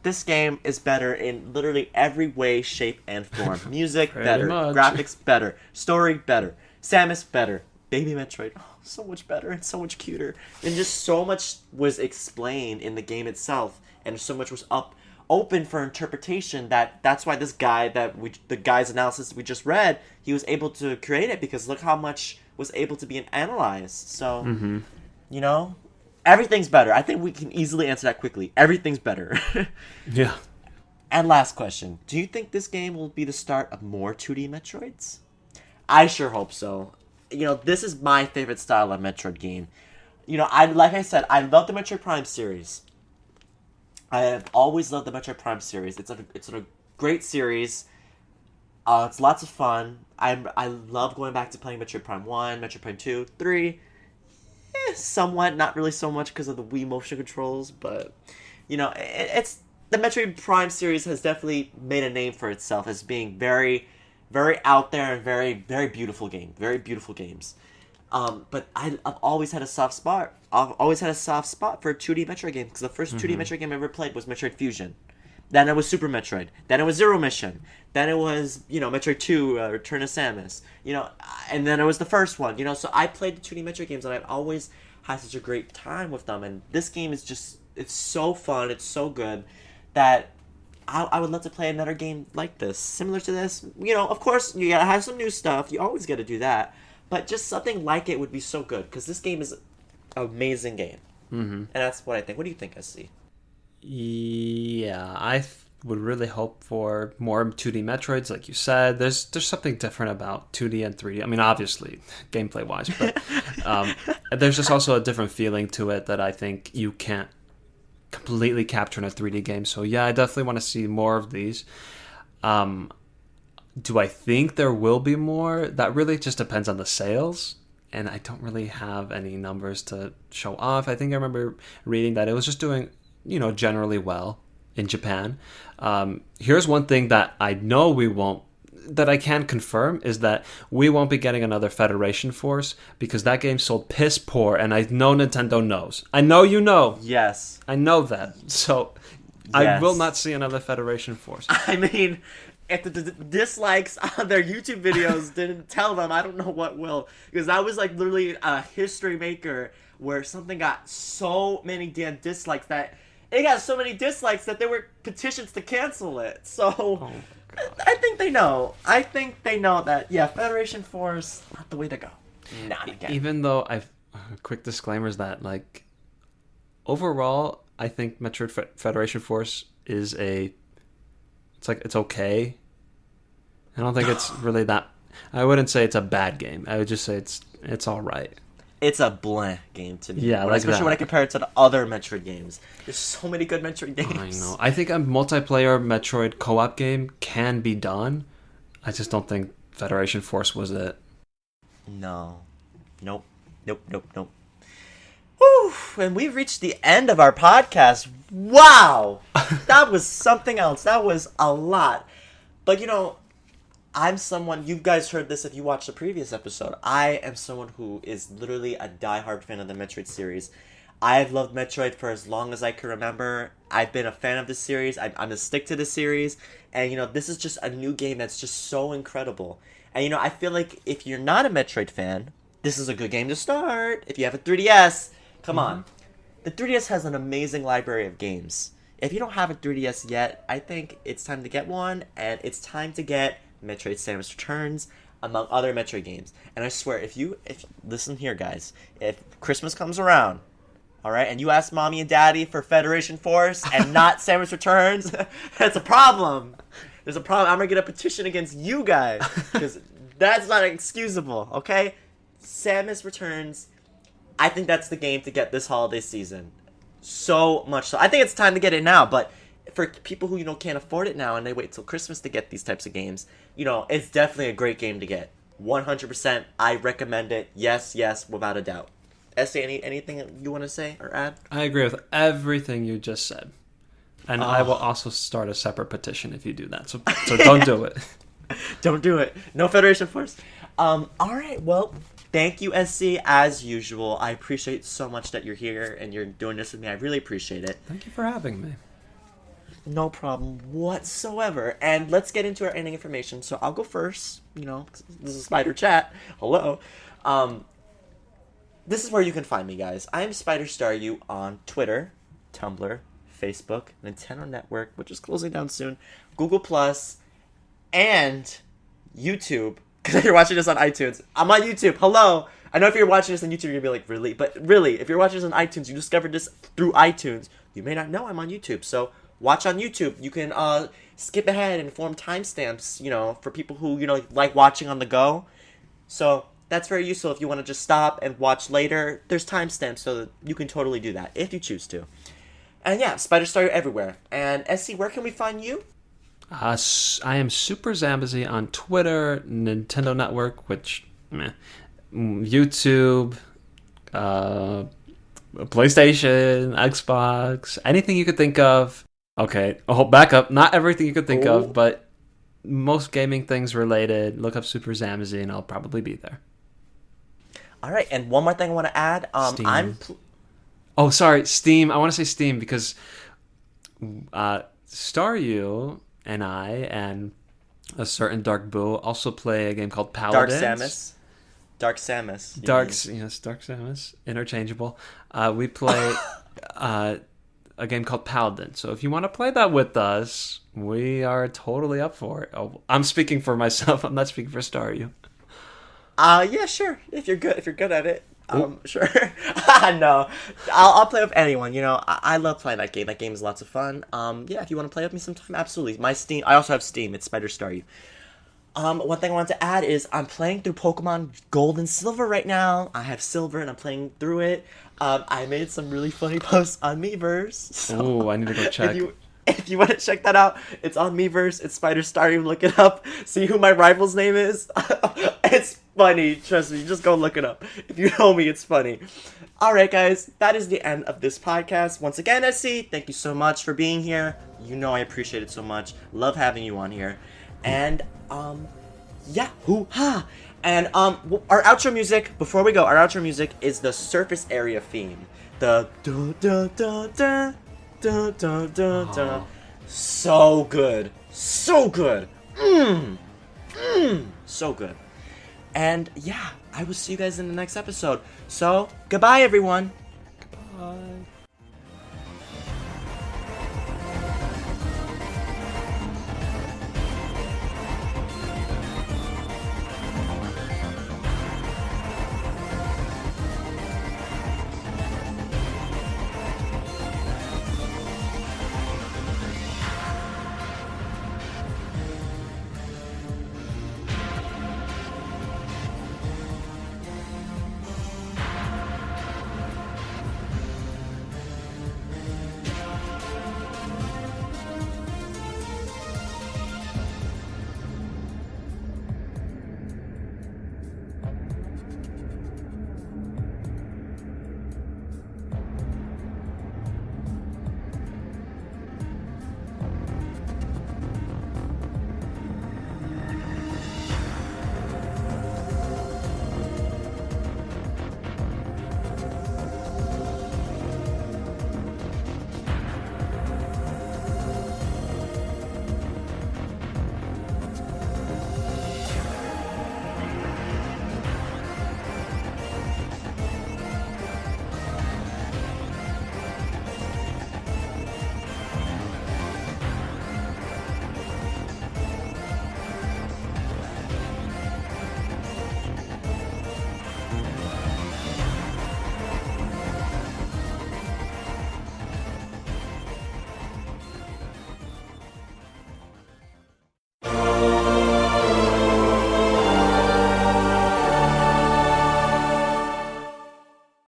this game is better in literally every way, shape, and form. Music better, graphics better, story better. Samus better. Baby Metroid, so much better and so much cuter. And just so much was explained in the game itself, and so much was open for interpretation that's why this guy the guy's analysis we just read, he was able to create it, because look how much was able to be analyzed. So, you know, everything's better. I think we can easily answer that quickly. Everything's better. Yeah. And last question. Do you think this game will be the start of more 2D Metroids? I sure hope so. You know, this is my favorite style of Metroid game. You know, like I said, I love the Metroid Prime series. I have always loved the Metroid Prime series. It's a great series. It's lots of fun. I love going back to playing Metroid Prime 1, Metroid Prime 2, 3. Somewhat, not really so much because of the Wii motion controls, but, you know, it's the Metroid Prime series has definitely made a name for itself as being very, very out there and very, very beautiful very beautiful games. But I've always had a soft spot. I've always had a soft spot for a 2D Metroid game, because the first 2D Metroid game I ever played was Metroid Fusion. Then it was Super Metroid. Then it was Zero Mission. Then it was, you know, Metroid 2, Return of Samus. You know, and then it was the first one. You know, so I played the 2D Metroid games, and I've always had such a great time with them. And this game is just, it's so fun. It's so good that I would love to play another game like this, similar to this. You know, of course, you gotta have some new stuff. You always gotta do that. But just something like it would be so good, because this game is an amazing game. And that's what I think. What do you think, SC? Yeah, would really hope for more 2D Metroids, like you said. There's something different about 2D and 3D. I mean, obviously, gameplay-wise, but there's just also a different feeling to it that I think you can't completely capture in a 3D game. So yeah, I definitely want to see more of these. Do I think there will be more? That really just depends on the sales. And I don't really have any numbers to show off. I think I remember reading that it was just doing, generally well in Japan. Here's one thing that I know that I can confirm is that we won't be getting another Federation Force because that game sold piss poor, and I know Nintendo knows. I know you know. Yes. I know that. So I will not see another Federation Force. I mean, if the dislikes on their YouTube videos didn't tell them, I don't know what will. Because that was like literally a history maker where something got so many damn dislikes that it got so many dislikes that there were petitions to cancel it. So I think they know. I think they know that, yeah, Federation Force, not the way to go. Not again. Even though quick disclaimer is that, like, overall, I think Metroid Federation Force is it's okay. I don't think it's really that. I wouldn't say it's a bad game. I would just say it's all right. It's a blank game to me. Yeah, like especially when I compare it to the other Metroid games. There's so many good Metroid games. I know. I think a multiplayer Metroid co-op game can be done. I just don't think Federation Force was it. No. Nope. Whew, and we've reached the end of our podcast. Wow! That was something else. That was a lot. But I'm someone, you guys heard this if you watched the previous episode. I am someone who is literally a diehard fan of the Metroid series. I've loved Metroid for as long as I can remember. I've been a fan of the series. I'm a stick to the series. And, this is just a new game that's just so incredible. And, I feel like if you're not a Metroid fan, this is a good game to start. If you have a 3DS, come on. The 3DS has an amazing library of games. If you don't have a 3DS yet, I think it's time to get one. And it's time to get Metroid Samus Returns, among other Metroid games. And I swear, if listen here, guys, if Christmas comes around, all right, and you ask mommy and daddy for Federation Force and not Samus Returns, that's a problem. There's a problem. I'm gonna get a petition against you guys because that's not excusable. Okay, Samus Returns. I think that's the game to get this holiday season. So much so. I think it's time to get it now, but for people who can't afford it now and they wait till Christmas to get these types of games, it's definitely a great game to get. 100%, I recommend it. Yes, without a doubt. Essie, anything you want to say or add? I agree with everything you just said, and I will also start a separate petition if you do that. So don't do it. Don't do it. No Federation Force. All right. Well, thank you, SC, as usual. I appreciate so much that you're here and you're doing this with me. I really appreciate it. Thank you for having me. No problem whatsoever. And let's get into our ending information. So I'll go first. This is Spider Chat. Hello. This is where you can find me, guys. I am SpiderStaryu on Twitter, Tumblr, Facebook, Nintendo Network, which is closing down soon, Google Plus, and YouTube. Because if you're watching this on iTunes, I'm on YouTube. Hello. I know if you're watching this on YouTube, you're going to be like, really? But really, if you're watching this on iTunes, you discovered this through iTunes, you may not know I'm on YouTube. So watch on YouTube. You can skip ahead and form timestamps, for people who, like watching on the go. So that's very useful if you want to just stop and watch later. There's timestamps so that you can totally do that if you choose to. And yeah, SpiderStaryu everywhere. And SC, where can we find you? I am SuperZambezi on Twitter, Nintendo Network, which, YouTube, PlayStation, Xbox, anything you could think of. Okay, back up. Not everything you could think of, but most gaming things related. Look up SuperZambezi and I'll probably be there. All right, and one more thing I want to add. Steam. Sorry, Steam. I want to say Steam because Staryu and I and a certain Dark Boo also play a game called Paladins. Dark Samus. Dark Samus. Interchangeable. We play a game called Paladin. So if you want to play that with us, we are totally up for it. Oh, I'm speaking for myself. I'm not speaking for Staryu. Yeah, sure. If you're good at it, Sure. No, I'll play with anyone. You know, I love playing that game. That game is lots of fun. Yeah, if you want to play with me sometime, absolutely. My Steam. I also have Steam. It's SpiderStaryu. One thing I wanted to add is I'm playing through Pokemon Gold and Silver right now. I have Silver and I'm playing through it. I made some really funny posts on Miiverse. So Oh, I need to go check. if you want to check that out, it's on Miiverse. It's SpiderStaryu. Look it up. See who my rival's name is. It's funny. Trust me. Just go look it up. If you know me, it's funny. All right, guys. That is the end of this podcast. Once again, SC, thank you so much for being here. You know I appreciate it so much. Love having you on here. And, yeah, hoo-ha. And, our outro music, before we go, our outro music is the surface area theme. The da-da-da-da, da-da-da-da. So good. So good. So good. And, yeah, I will see you guys in the next episode. So, goodbye, everyone. Bye.